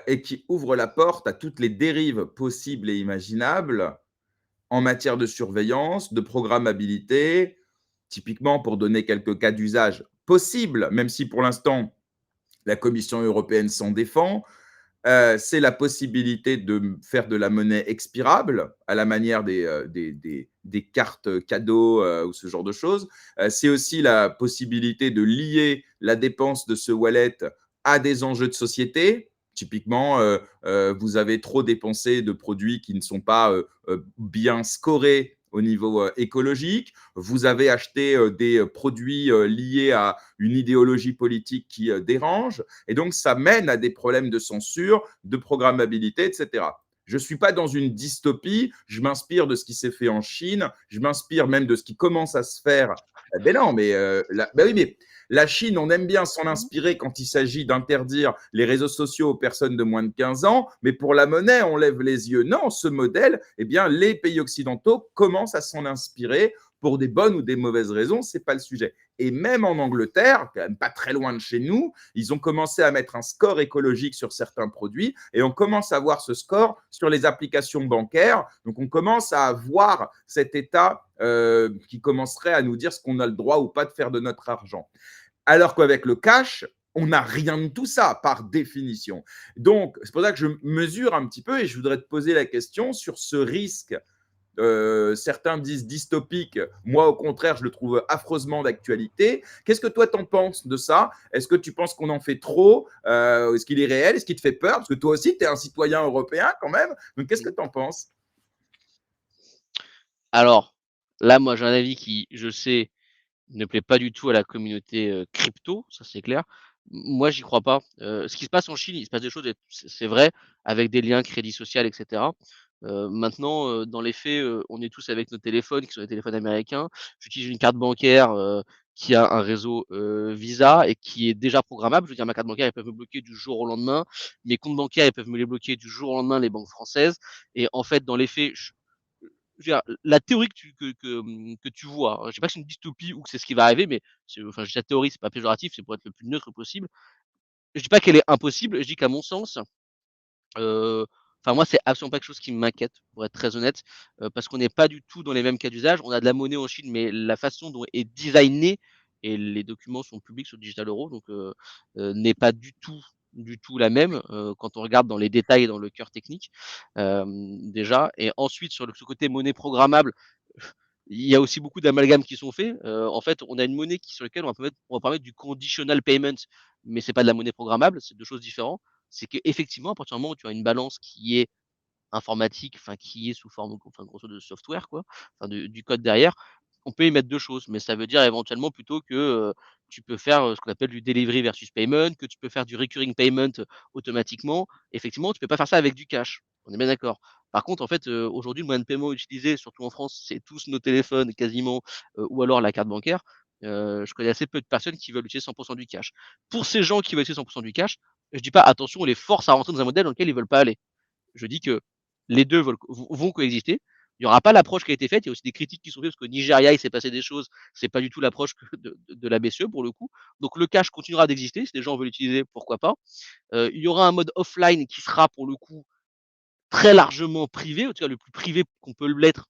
et qui ouvre la porte à toutes les dérives possibles et imaginables en matière de surveillance, de programmabilité. Typiquement, pour donner quelques cas d'usage possibles, même si pour l'instant la Commission européenne s'en défend, c'est la possibilité de faire de la monnaie expirable à la manière des cartes cadeaux ou ce genre de choses. C'est aussi la possibilité de lier la dépense de ce wallet à des enjeux de société. Typiquement, vous avez trop dépensé de produits qui ne sont pas bien scorés au niveau écologique. Vous avez acheté des produits liés à une idéologie politique qui dérange. Et donc, ça mène à des problèmes de censure, de programmabilité, etc. Je ne suis pas dans une dystopie, je m'inspire de ce qui s'est fait en Chine, je m'inspire même de ce qui commence à se faire. Ben non, mais, oui, mais la Chine, on aime bien s'en inspirer quand il s'agit d'interdire les réseaux sociaux aux personnes de moins de 15 ans, mais pour la monnaie, on lève les yeux. Non, ce modèle, eh bien, les pays occidentaux commencent à s'en inspirer pour des bonnes ou des mauvaises raisons, ce n'est pas le sujet. Et même en Angleterre, quand même pas très loin de chez nous, ils ont commencé à mettre un score écologique sur certains produits et on commence à voir ce score sur les applications bancaires. Donc on commence à voir cet état qui commencerait à nous dire ce qu'on a le droit ou pas de faire de notre argent. Alors qu'avec le cash, on n'a rien de tout ça par définition. Donc c'est pour ça que je mesure un petit peu et je voudrais te poser la question sur ce risque. Certains disent dystopique, moi au contraire je le trouve affreusement d'actualité. Qu'est-ce que toi t'en penses de ça? Est-ce que tu penses qu'on en fait trop? Est-ce qu'il est réel? Est-ce qu'il te fait peur? Parce que toi aussi tu es un citoyen européen quand même, donc qu'est-ce que mmh. tu en penses? Alors, là, moi, j'ai un avis qui, je sais, ne plaît pas du tout à la communauté, crypto, ça c'est clair. Moi, j'y crois pas. Ce qui se passe en Chine, il se passe des choses et c'est vrai, avec des liens crédit social et cetera. Maintenant, dans les faits, on est tous avec nos téléphones qui sont des téléphones américains. J'utilise une carte bancaire, qui a un réseau, Visa et qui est déjà programmable. Je veux dire, ma carte bancaire, ils peuvent me bloquer du jour au lendemain. Mes comptes bancaires, ils peuvent me les bloquer du jour au lendemain, les banques françaises. Et en fait, dans les faits, je veux dire, la théorie que tu vois, je sais pas que c'est une dystopie ou que c'est ce qui va arriver, mais enfin, je dis la théorie, c'est pas péjoratif, c'est pour être le plus neutre possible. Je dis pas qu'elle est impossible, je dis qu'à mon sens, heu, enfin moi, c'est absolument pas quelque chose qui m'inquiète, pour être très honnête, parce qu'on n'est pas du tout dans les mêmes cas d'usage. On a de la monnaie en Chine, mais la façon dont est designé et les documents sont publics sur Digital Euro, donc n'est pas du tout la même, quand on regarde dans les détails et dans le cœur technique, déjà. Et ensuite sur ce côté monnaie programmable, il y a aussi beaucoup d'amalgames qui sont faits. En fait, on a une monnaie sur laquelle on va permettre du conditional payment, mais c'est pas de la monnaie programmable, c'est 2 choses différentes. C'est qu'effectivement, à partir du moment où tu as une balance qui est informatique, enfin qui est sous forme, enfin grosso de software quoi, enfin du code derrière, on peut y mettre 2 choses. Mais ça veut dire éventuellement plutôt que, tu peux faire, ce qu'on appelle du delivery versus payment, que tu peux faire du recurring payment, automatiquement. Effectivement, tu peux pas faire ça avec du cash. On est bien d'accord. Par contre, en fait, aujourd'hui, le moyen de paiement utilisé, surtout en France, c'est tous nos téléphones quasiment, ou alors la carte bancaire. Je connais assez peu de personnes qui veulent utiliser 100 du cash. Pour ces gens qui veulent utiliser 100 du cash, je dis pas: «Attention, on les force à rentrer dans un modèle dans lequel ils veulent pas aller». Je dis que les 2 vont coexister. Il y aura pas l'approche qui a été faite. Il y a aussi des critiques qui sont faites parce qu'au Nigeria, il s'est passé des choses. C'est pas du tout l'approche de la BCE pour le coup. Donc le cash continuera d'exister. Si les gens veulent l'utiliser, pourquoi pas. Il y aura un mode offline qui sera pour le coup très largement privé, en tout cas le plus privé qu'on peut l'être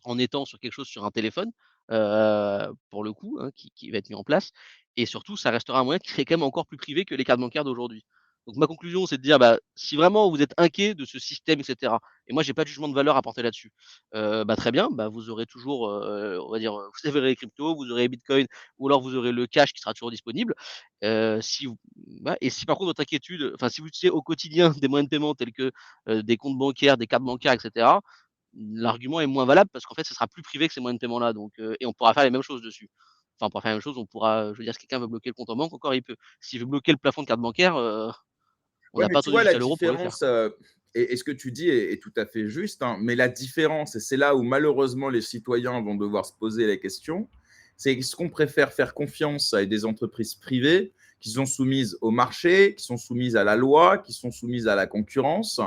en étant sur quelque chose sur un téléphone, pour le coup, hein, qui va être mis en place. Et surtout, ça restera un moyen qui serait quand même encore plus privé que les cartes bancaires d'aujourd'hui. Donc ma conclusion, c'est de dire, si vraiment vous êtes inquiet de ce système, et cetera, et moi j'ai pas de jugement de valeur à porter là-dessus, très bien, vous aurez toujours, on va dire, vous avez les cryptos, vous aurez Bitcoin ou alors vous aurez le cash qui sera toujours disponible. Si vous Et si par contre votre inquiétude, enfin si vous utilisez au quotidien des moyens de paiement tels que, des comptes bancaires, des cartes bancaires, et cetera, l'argument est moins valable parce qu'en fait, ce sera plus privé que ces moyens de paiement-là, donc et on pourra faire les mêmes choses dessus. Enfin, on pourra faire la même chose, on pourra, je veux dire, si quelqu'un veut bloquer le compte en banque, encore il peut. S'il veut bloquer le plafond de carte bancaire, on Ouais, n'a mais pas tu attendu vois, la jusqu'à l'euro pour le faire, différence, quoi. et ce que tu dis est tout à fait juste, hein, mais la différence, et c'est là où malheureusement les citoyens vont devoir se poser la question, c'est est-ce qu'on préfère faire confiance à des entreprises privées qui sont soumises au marché, qui sont soumises à la loi, qui sont soumises à la concurrence,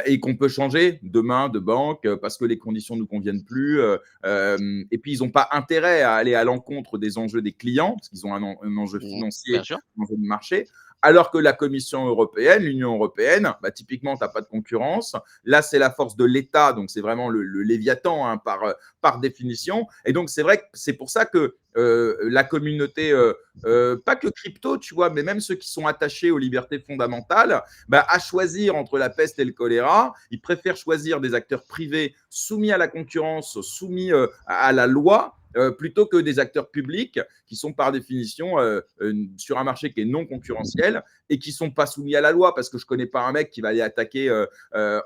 et qu'on peut changer demain de banque parce que les conditions ne nous conviennent plus. Et puis, ils n'ont pas intérêt à aller à l'encontre des enjeux des clients, parce qu'ils ont un enjeu Bien financier, sûr. un enjeu de marché. Alors que la Commission européenne, l'Union européenne, typiquement, tu n'as pas de concurrence. Là, c'est la force de l'État, donc c'est vraiment le Léviathan hein, par définition. Et donc, c'est vrai que c'est pour ça que la communauté, pas que crypto, tu vois, mais même ceux qui sont attachés aux libertés fondamentales, à choisir entre la peste et le choléra, ils préfèrent choisir des acteurs privés soumis à la concurrence, soumis à la loi, plutôt que des acteurs publics qui sont par définition sur un marché qui est non concurrentiel et qui ne sont pas soumis à la loi, parce que je ne connais pas un mec qui va aller attaquer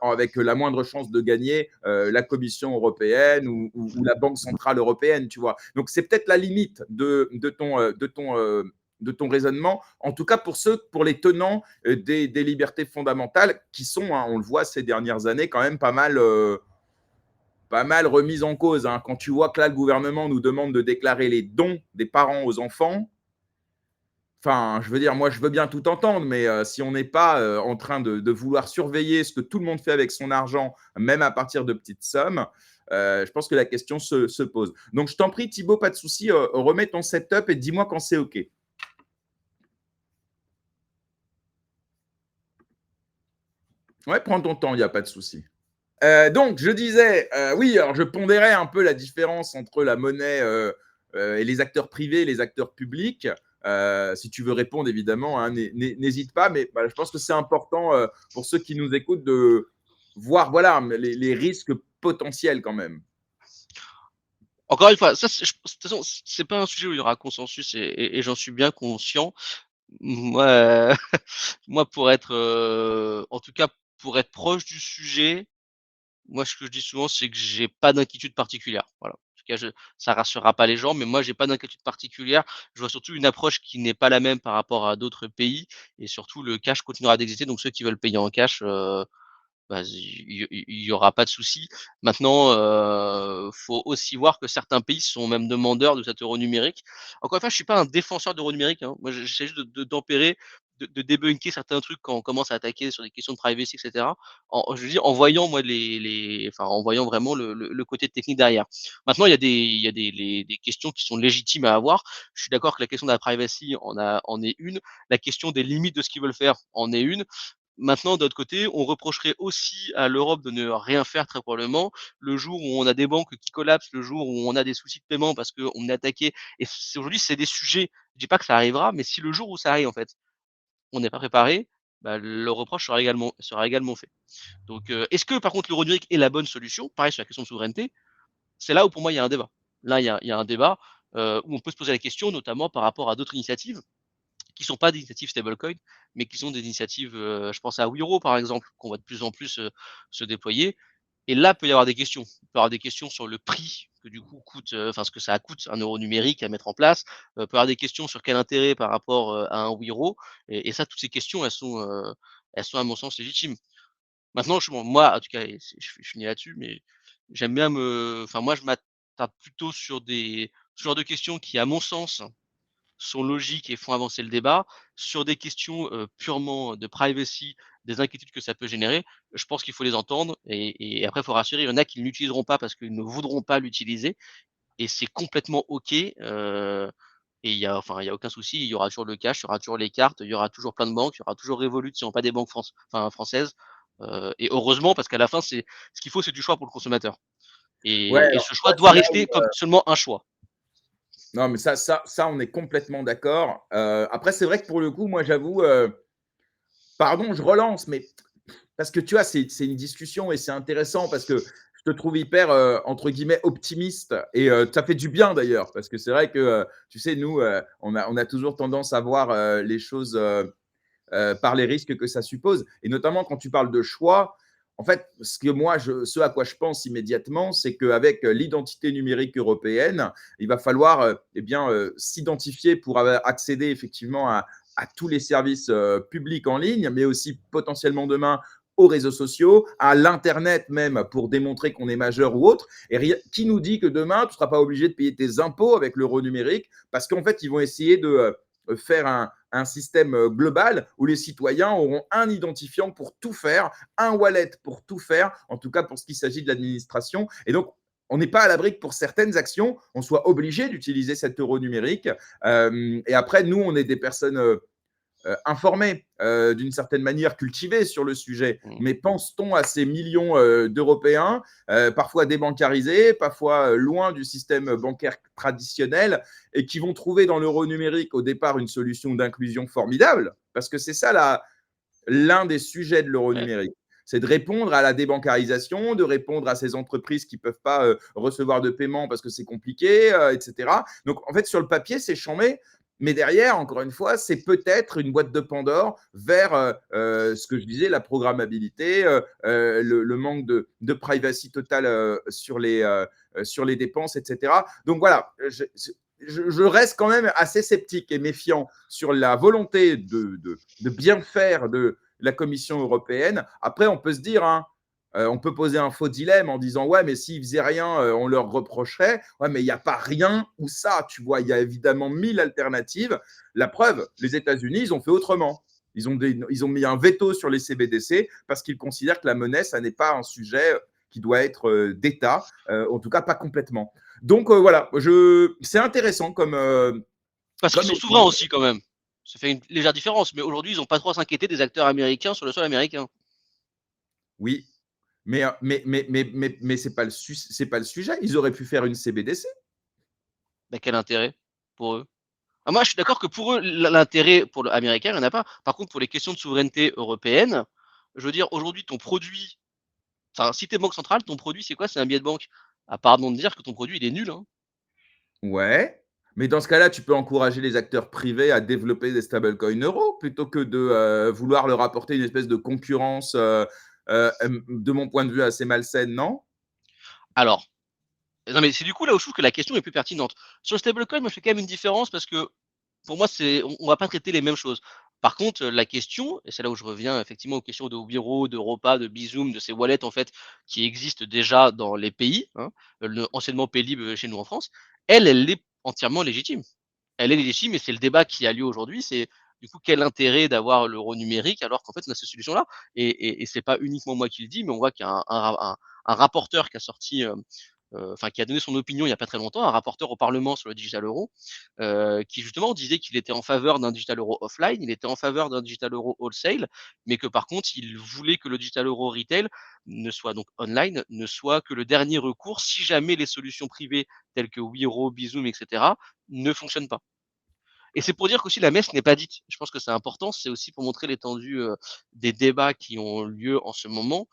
avec la moindre chance de gagner la Commission européenne ou la Banque centrale européenne, tu vois. Donc c'est peut-être la limite de ton raisonnement, en tout cas pour les tenants des libertés fondamentales qui sont, hein, on le voit ces dernières années, quand même pas mal remise en cause. Hein. Quand tu vois que là, le gouvernement nous demande de déclarer les dons des parents aux enfants, enfin, je veux dire, moi, je veux bien tout entendre, mais si on n'est pas en train de vouloir surveiller ce que tout le monde fait avec son argent, même à partir de petites sommes, je pense que la question se pose. Donc, je t'en prie, Thibaut, pas de souci, remets ton setup et dis-moi quand c'est OK. Ouais, prends ton temps, il n'y a pas de souci. Donc, je disais, oui, alors je pondérais un peu la différence entre la monnaie et les acteurs privés et les acteurs publics. Si tu veux répondre, évidemment, hein, n'hésite pas, mais je pense que c'est important pour ceux qui nous écoutent de voir voilà, les risques potentiels quand même. Encore une fois, ça, de toute façon, c'est pas un sujet où il y aura consensus et j'en suis bien conscient. Moi, moi pour être, en tout cas, pour être proche du sujet, moi, ce que je dis souvent, c'est que j'ai pas d'inquiétude particulière. Voilà. En tout cas, ça rassurera pas les gens, mais moi, j'ai pas d'inquiétude particulière. Je vois surtout une approche qui n'est pas la même par rapport à d'autres pays et surtout le cash continuera d'exister. Donc ceux qui veulent payer en cash, il y aura pas de souci. Maintenant, faut aussi voir que certains pays sont même demandeurs de cet euro numérique. Encore une fois, je suis pas un défenseur d'euro numérique, hein. Moi, j'essaie juste de tempérer, de débunker certains trucs quand on commence à attaquer sur des questions de privacy, et cetera. Je veux dire, en voyant moi en voyant vraiment le côté technique derrière. Maintenant, il y a des questions qui sont légitimes à avoir. Je suis d'accord que la question de la privacy en est une. La question des limites de ce qu'ils veulent faire en est une. Maintenant, d'autre côté, on reprocherait aussi à l'Europe de ne rien faire très probablement le jour où on a des banques qui collapsent, le jour où on a des soucis de paiement parce qu'on est attaqué. Et aujourd'hui, c'est des sujets. Je dis pas que ça arrivera, mais si le jour où ça arrive, en fait, on n'est pas préparé, le reproche sera également fait. Donc, est-ce que par contre l'euro numérique est la bonne solution? Pareil sur la question de souveraineté, c'est là où pour moi il y a un débat. Là, il y a un débat où on peut se poser la question, notamment par rapport à d'autres initiatives qui sont pas des initiatives stablecoin, mais qui sont des initiatives, je pense à Wiro par exemple, qu'on voit de plus en plus se déployer. Et là, il peut y avoir des questions. Il peut y avoir des questions sur le prix que du coup coûte, enfin ce que ça coûte un euro numérique à mettre en place. Il peut y avoir des questions sur quel intérêt par rapport à un Wiro. Et ça, toutes ces questions, elles sont à mon sens légitimes. Maintenant, moi, en tout cas, et je finis là-dessus, mais j'aime bien enfin moi, je m'attarde plutôt sur ce genre de questions qui, à mon sens, sont logiques et font avancer le débat. Sur des questions, purement de privacy, des inquiétudes que ça peut générer, je pense qu'il faut les entendre et après il faut rassurer, il y en a qui ne l'utiliseront pas parce qu'ils ne voudront pas l'utiliser et c'est complètement OK, et il y a aucun souci, il y aura toujours le cash, il y aura toujours les cartes, il y aura toujours plein de banques, il y aura toujours Revolut si on pas des banques françaises, et heureusement parce qu'à la fin, c'est ce qu'il faut, c'est du choix pour le consommateur Ouais, et alors, ce tu choix vois, doit c'est là rester où comme seulement un choix. non, mais ça, on est complètement d'accord. Après, c'est vrai que pour le coup, moi, j'avoue, pardon, je relance, mais parce que tu vois, c'est une discussion et c'est intéressant parce que je te trouve hyper, entre guillemets, optimiste et ça fait du bien d'ailleurs parce que c'est vrai que, tu sais, nous, on a toujours tendance à voir les choses par les risques que ça suppose. Et notamment quand tu parles de choix, en fait, ce à quoi je pense immédiatement, c'est qu'avec l'identité numérique européenne, il va falloir eh bien, s'identifier pour accéder effectivement à tous les services publics en ligne, mais aussi potentiellement demain aux réseaux sociaux, à l'Internet même, pour démontrer qu'on est majeur ou autre. Et qui nous dit que demain, tu ne seras pas obligé de payer tes impôts avec l'euro numérique, parce qu'en fait, ils vont essayer de faire un système global où les citoyens auront un identifiant pour tout faire, un wallet pour tout faire, en tout cas pour ce qui s'agit de l'administration. Et donc, on n'est pas à l'abri que pour certaines actions, on soit obligé d'utiliser cet euro numérique. Et après, nous, on est des personnes informés, d'une certaine manière cultivés sur le sujet. Mmh. Mais pense-t-on à ces millions d'Européens, parfois débancarisés, parfois loin du système bancaire traditionnel, et qui vont trouver dans l'euro numérique au départ une solution d'inclusion formidable, parce que c'est ça l'un des sujets de l'euro Ouais. numérique. C'est de répondre à la débancarisation, de répondre à ces entreprises qui ne peuvent pas recevoir de paiement parce que c'est compliqué, etc. Donc, en fait, sur le papier, c'est chambé. Mais derrière, encore une fois, c'est peut-être une boîte de Pandore vers ce que je disais, la programmabilité, le manque de privacy total sur les dépenses, etc. Donc voilà, je reste quand même assez sceptique et méfiant sur la volonté de bien faire de la Commission européenne. Après, on peut se dire, hein, on peut poser un faux dilemme en disant ouais, mais s'ils faisaient rien, on leur reprocherait. Ouais, mais il n'y a pas rien ou ça, tu vois. Il y a évidemment 1000 alternatives. La preuve, les États-Unis, ils ont fait autrement. Ils ont mis un veto sur les CBDC parce qu'ils considèrent que la monnaie, ça n'est pas un sujet qui doit être d'État, en tout cas pas complètement. Donc voilà, c'est intéressant Parce qu'ils comme sont souverains échange. aussi quand même. Ça fait une légère différence, mais aujourd'hui, ils n'ont pas trop à s'inquiéter des acteurs américains sur le sol américain. Oui, mais c'est pas le sujet. Ils auraient pu faire une CBDC. Bah, quel intérêt pour eux? Ah, moi, je suis d'accord que pour eux, l'intérêt pour l'américain, il n'y en a pas. Par contre, pour les questions de souveraineté européenne, je veux dire, aujourd'hui, ton produit, enfin, si tu es banque centrale, ton produit, c'est quoi? C'est un billet de banque. Ah, pardon de dire que ton produit, il est nul, hein. Ouais, mais dans ce cas-là, tu peux encourager les acteurs privés à développer des stablecoins euros plutôt que de vouloir leur apporter une espèce de concurrence, de mon point de vue, assez malsaine, non? Alors, non, mais c'est du coup là où je trouve que la question est plus pertinente. Sur le stablecoin, moi, je fais quand même une différence parce que pour moi, on va pas traiter les mêmes choses. Par contre, la question, et c'est là où je reviens effectivement aux questions de Wiro, d'Europa, de Bizum, de ces wallets en fait qui existent déjà dans les pays, hein, anciennement Paylib chez nous en France, elle est entièrement légitime. Elle est légitime et c'est le débat qui a lieu aujourd'hui. C'est du coup quel intérêt d'avoir l'euro numérique alors qu'en fait on a ces solutions-là. Et c'est pas uniquement moi qui le dis, mais on voit qu'il y a un rapporteur qui a sorti enfin qui a donné son opinion il y a pas très longtemps, un rapporteur au Parlement sur le digital euro, qui justement disait qu'il était en faveur d'un digital euro offline, il était en faveur d'un digital euro wholesale, mais que par contre, il voulait que le digital euro retail ne soit donc online, ne soit que le dernier recours si jamais les solutions privées telles que Wiro, Bizum, etc. ne fonctionnent pas. Et c'est pour dire qu'aussi la messe n'est pas dite. Je pense que c'est important, c'est aussi pour montrer l'étendue des débats qui ont lieu en ce moment.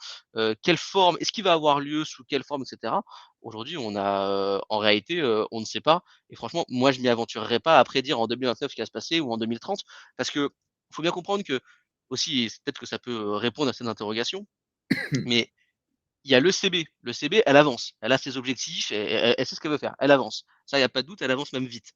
Quelle forme, est-ce qu'il va avoir lieu, sous quelle forme, etc. Aujourd'hui, on a, en réalité, on ne sait pas. Et franchement, moi, je m'y aventurerais pas à prédire en 2029 ce qui va se passer ou en 2030, parce que faut bien comprendre que aussi, et peut-être que ça peut répondre à cette interrogation, mais il y a l'ECB. L'ECB, elle avance, elle a ses objectifs, elle sait ce qu'elle veut faire, elle avance. Ça, il n'y a pas de doute, elle avance même vite.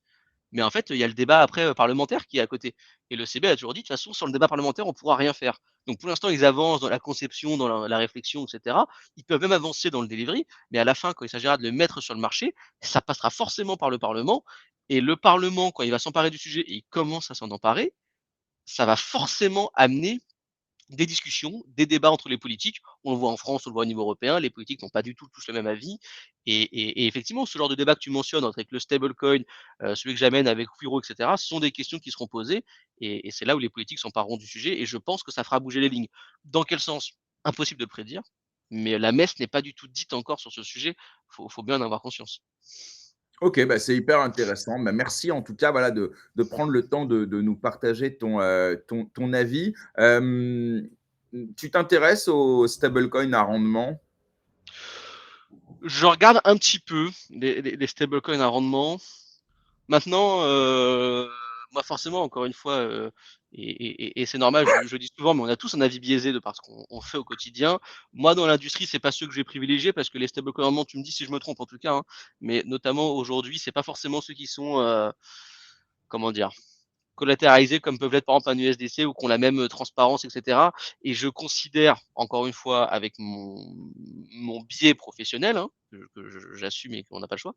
Mais en fait, il y a le débat après parlementaire qui est à côté. Et le CB a toujours dit, de toute façon, sur le débat parlementaire, on ne pourra rien faire. Donc pour l'instant, ils avancent dans la conception, dans la réflexion, etc. Ils peuvent même avancer dans le delivery, mais à la fin, quand il s'agira de le mettre sur le marché, ça passera forcément par le Parlement. Et le Parlement, quand il va s'emparer du sujet et il commence à s'en emparer, ça va forcément amener des discussions, des débats entre les politiques. On le voit en France, on le voit au niveau européen, les politiques n'ont pas du tout tous le même avis. Et effectivement, ce genre de débat que tu mentionnes avec le stablecoin, celui que j'amène avec Quiro, etc., ce sont des questions qui seront posées. Et c'est là où les politiques s'empareront du sujet. Et je pense que ça fera bouger les lignes. Dans quel sens? Impossible de le prédire. Mais la messe n'est pas du tout dite encore sur ce sujet. Faut bien en avoir conscience. Ok, bah, c'est hyper intéressant. Bah, merci en tout cas voilà, de prendre le temps de nous partager ton avis. Tu t'intéresses aux stablecoins à rendement? Je regarde un petit peu les stablecoins à rendement. Maintenant, moi forcément, encore une fois, et c'est normal, je le dis souvent, mais on a tous un avis biaisé de par ce qu'on fait au quotidien. Moi, dans l'industrie, c'est pas ceux que je vais privilégier parce que les stablecoins à rendement, tu me dis si je me trompe en tout cas, hein, mais notamment aujourd'hui, c'est pas forcément ceux qui sont, comment dire, collatéralisés comme peuvent l'être par exemple un USDC ou qu'on la même transparence, etc. Et je considère, encore une fois, avec mon biais professionnel, hein, j'assume et qu'on n'a pas le choix,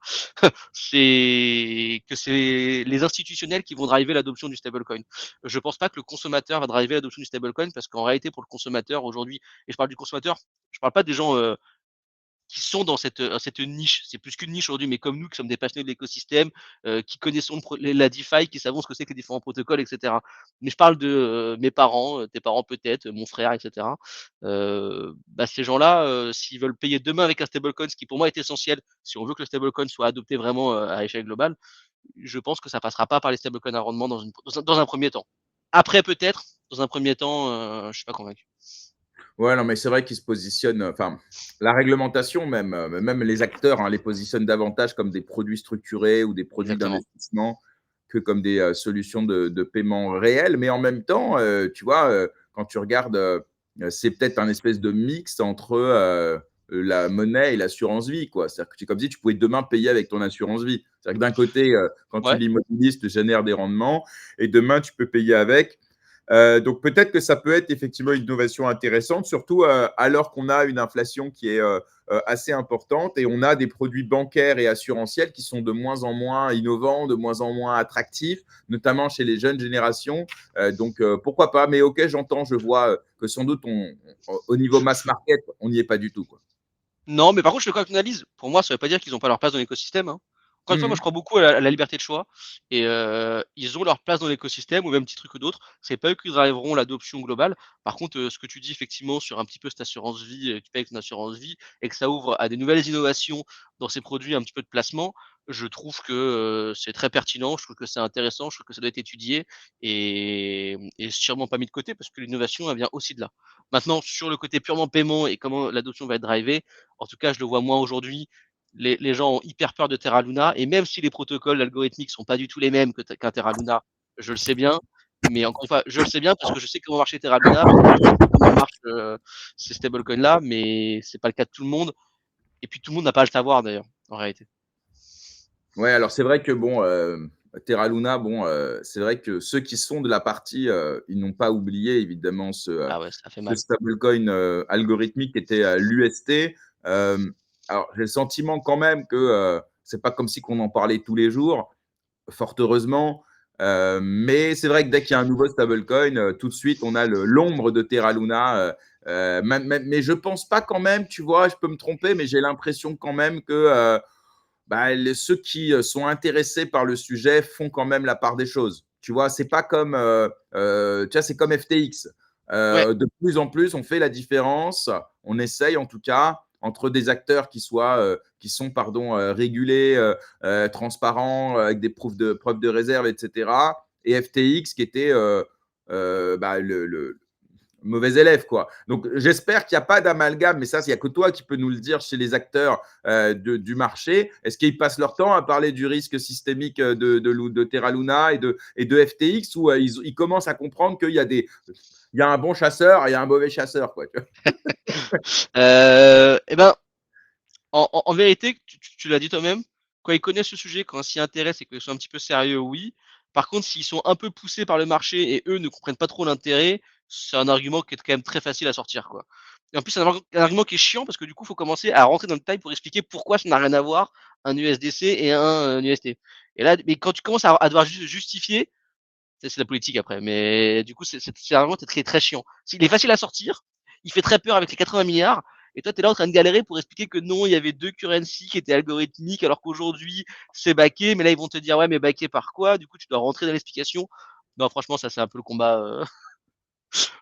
c'est que c'est les institutionnels qui vont driver l'adoption du stablecoin. Je pense pas que le consommateur va driver l'adoption du stablecoin parce qu'en réalité, pour le consommateur aujourd'hui, et je parle du consommateur, je parle pas des gens qui sont dans cette niche. C'est plus qu'une niche aujourd'hui, mais comme nous qui sommes des passionnés de l'écosystème, qui connaissons la DeFi, qui savons ce que c'est que les différents protocoles, etc. Mais je parle de mes parents, tes parents peut-être, mon frère, etc. Bah, ces gens-là, s'ils veulent payer demain avec un stablecoin, ce qui pour moi est essentiel, si on veut que le stablecoin soit adopté vraiment à échelle globale, je pense que ça passera pas par les stablecoins à rendement dans un premier temps. Après peut-être, dans un premier temps, je suis pas convaincu. Ouais, non, mais c'est vrai qu'ils se positionnent, enfin, la réglementation même, même les acteurs, hein, les positionnent davantage comme des produits structurés ou des produits Exactement. d'investissement que comme des solutions de paiement réelles. Mais en même temps, tu vois, quand tu regardes, c'est peut-être un espèce de mix entre la monnaie et l'assurance vie, quoi. C'est-à-dire que c'est comme si tu pouvais demain payer avec ton assurance vie. C'est-à-dire que d'un côté, quand tu Ouais. l'immobilises, tu génères des rendements et demain, tu peux payer avec. Donc peut-être que ça peut être effectivement une innovation intéressante, surtout alors qu'on a une inflation qui est assez importante et on a des produits bancaires et assurantiels qui sont de moins en moins innovants, de moins en moins attractifs, notamment chez les jeunes générations. Donc pourquoi pas. Mais ok, j'entends, je vois que sans doute au niveau mass market, on n'y est pas du tout, quoi. Non, mais par contre, je suis d'accord avec l'analyse. Pour moi, ça veut pas dire qu'ils n'ont pas leur place dans l'écosystème, hein. Encore une fois, moi, je Mhm. crois beaucoup à la liberté de choix et ils ont leur place dans l'écosystème au même titre que d'autres. C'est pas eux qui driveront l'adoption globale. Par contre, ce que tu dis effectivement sur un petit peu cette assurance vie, tu payes avec une assurance vie et que ça ouvre à des nouvelles innovations dans ces produits, un petit peu de placement, je trouve que c'est très pertinent. Je trouve que c'est intéressant. Je trouve que ça doit être étudié et sûrement pas mis de côté parce que l'innovation, elle vient aussi de là. Maintenant, sur le côté purement paiement et comment l'adoption va être drivée, en tout cas, je le vois moins aujourd'hui. Les gens ont hyper peur de Terra Luna, et même si les protocoles algorithmiques sont pas du tout les mêmes qu'un Terra Luna, je le sais bien. Mais encore une fois, je le sais bien parce que je sais comment marcher Terra Luna, parce que je sais comment marchent ces stablecoins-là, mais c'est pas le cas de tout le monde. Et puis tout le monde n'a pas à le savoir d'ailleurs, en réalité. Ouais, alors c'est vrai que bon, Terra Luna, bon, c'est vrai que ceux qui sont de la partie, ils n'ont pas oublié évidemment Ah ouais, ça fait ce mal. stablecoin algorithmique qui était l'UST. Alors j'ai le sentiment quand même que c'est pas comme si qu'on en parlait tous les jours, fort heureusement. Mais c'est vrai que dès qu'il y a un nouveau stablecoin, tout de suite on a l'ombre de Terra Luna. Mais je pense pas quand même, tu vois, je peux me tromper, mais j'ai l'impression quand même que bah, ceux qui sont intéressés par le sujet font quand même la part des choses. Tu vois, c'est pas comme, tu vois, c'est comme FTX. Ouais, De plus en plus, on fait la différence, on essaye en tout cas, entre des acteurs qui sont pardon, régulés, transparents, avec des preuves de réserve, etc. Et FTX qui était bah, mauvais élève, quoi. Donc, j'espère qu'il n'y a pas d'amalgame, mais ça, il n'y a que toi qui peux nous le dire chez les acteurs du marché. Est-ce qu'ils passent leur temps à parler du risque systémique de Terra Luna et de FTX ou ils commencent à comprendre il y a un bon chasseur et il y a un mauvais chasseur, quoi. eh ben, en vérité, tu l'as dit toi-même, quand ils connaissent le sujet, quand ils s'y intéressent et qu'ils sont un petit peu sérieux, oui. Par contre, s'ils sont un peu poussés par le marché et eux ne comprennent pas trop l'intérêt, c'est un argument qui est quand même très facile à sortir, quoi. Et en plus, c'est un argument qui est chiant parce que du coup, il faut commencer à rentrer dans le détail pour expliquer pourquoi ça n'a rien à voir un USDC et un UST. Et là, mais quand tu commences à devoir justifier, c'est la politique après. Mais du coup, c'est un argument qui est très chiant. Il est facile à sortir, il fait très peur avec les 80 milliards. Et toi, tu es là en train de galérer pour expliquer que non, il y avait deux currencies qui étaient algorithmiques, alors qu'aujourd'hui, c'est backé. Mais là, ils vont te dire, ouais, mais backé par quoi? Du coup, tu dois rentrer dans l'explication. Non, franchement, ça, c'est un peu le combat.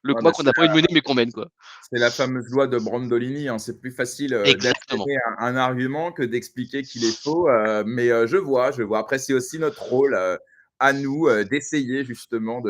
Le Ouais, combat bah, qu'on n'a pas envie de mener, mais qu'on mène, quoi. c'est la fameuse loi de Brandolini, hein. C'est plus facile Exactement. d'asséner un argument que d'expliquer qu'il est faux. Mais je vois, je vois. Après, c'est aussi notre rôle à nous d'essayer justement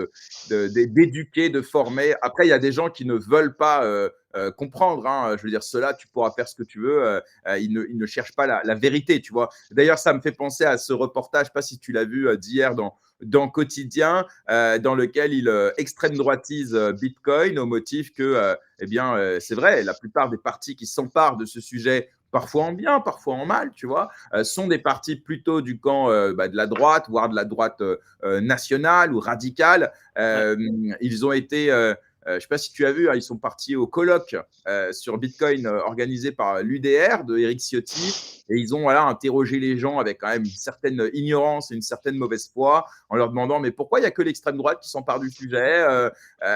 d'éduquer, de former. Après, il y a des gens qui ne veulent pas comprendre, hein. Je veux dire, cela, tu pourras faire ce que tu veux. Ils ne cherchent pas la vérité, tu vois. D'ailleurs, ça me fait penser à ce reportage, je ne sais pas si tu l'as vu d'hier dans Quotidien, dans lequel il extrême droitise Bitcoin au motif que eh bien, c'est vrai, la plupart des partis qui s'emparent de ce sujet, parfois en bien, parfois en mal, tu vois, sont des partis plutôt du camp de la droite, voire de la droite nationale ou radicale. Ouais. Ils ont été, je ne sais pas si tu as vu, hein, ils sont partis au colloque sur Bitcoin organisé par l'UDR de Eric Ciotti. Et ils ont voilà, interrogé les gens avec quand même une certaine ignorance et une certaine mauvaise foi en leur demandant mais pourquoi il n'y a que l'extrême droite qui s'empare du sujet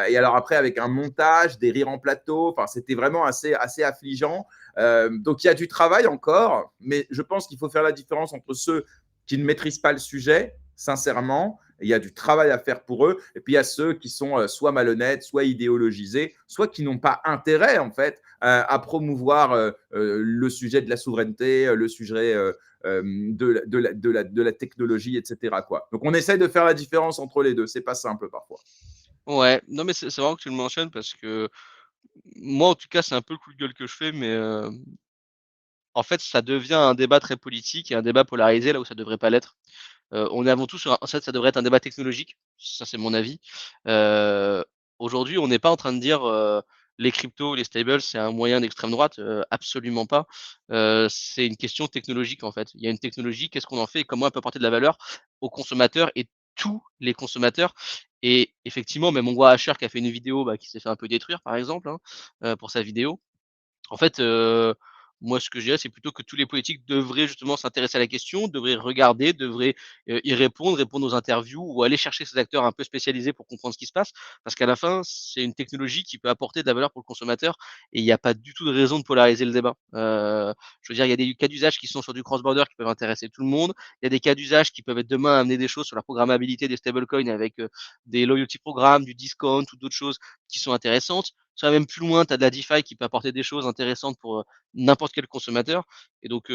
et alors après, avec un montage, des rires en plateau, enfin, c'était vraiment assez affligeant. Donc, il y a du travail encore, mais je pense qu'il faut faire la différence entre ceux qui ne maîtrisent pas le sujet, sincèrement, et il y a du travail à faire pour eux, et puis il y a ceux qui sont soit malhonnêtes, soit idéologisés, soit qui n'ont pas intérêt, en fait, à promouvoir le sujet de la souveraineté, le sujet de la technologie, etc. Quoi. Donc, on essaie de faire la différence entre les deux. C'est pas simple parfois. Ouais, non, mais c'est vraiment que tu le mentionnes parce que moi, en tout cas, c'est un peu le coup de gueule que je fais, mais en fait, ça devient un débat très politique et un débat polarisé là où ça devrait pas l'être. On est avant tout sur un en fait, ça devrait être un débat technologique, ça c'est mon avis. Heu, Aujourd'hui, on n'est pas en train de dire, les cryptos, les stables, c'est un moyen d'extrême droite, absolument pas. C'est une question technologique, en fait. Il y a une technologie, qu'est-ce qu'on en fait et comment elle peut apporter de la valeur aux consommateurs et tous les consommateurs et effectivement, même on voit Asher qui a fait une vidéo, bah, qui s'est fait un peu détruire, par exemple, hein, pour sa vidéo. En fait, moi, ce que je dirais, c'est plutôt que tous les politiques devraient justement s'intéresser à la question, devraient regarder, devraient, y répondre, répondre aux interviews ou aller chercher ces acteurs un peu spécialisés pour comprendre ce qui se passe. Parce qu'à la fin, c'est une technologie qui peut apporter de la valeur pour le consommateur et il n'y a pas du tout de raison de polariser le débat. Je veux dire, il y a des cas d'usage qui sont sur du cross-border qui peuvent intéresser tout le monde. Il y a des cas d'usage qui peuvent être demain amener des choses sur la programmabilité des stablecoins avec, des loyalty programmes, du discount ou d'autres choses qui sont intéressantes. Ça va même plus loin, tu as de la DeFi qui peut apporter des choses intéressantes pour, n'importe quel consommateur et donc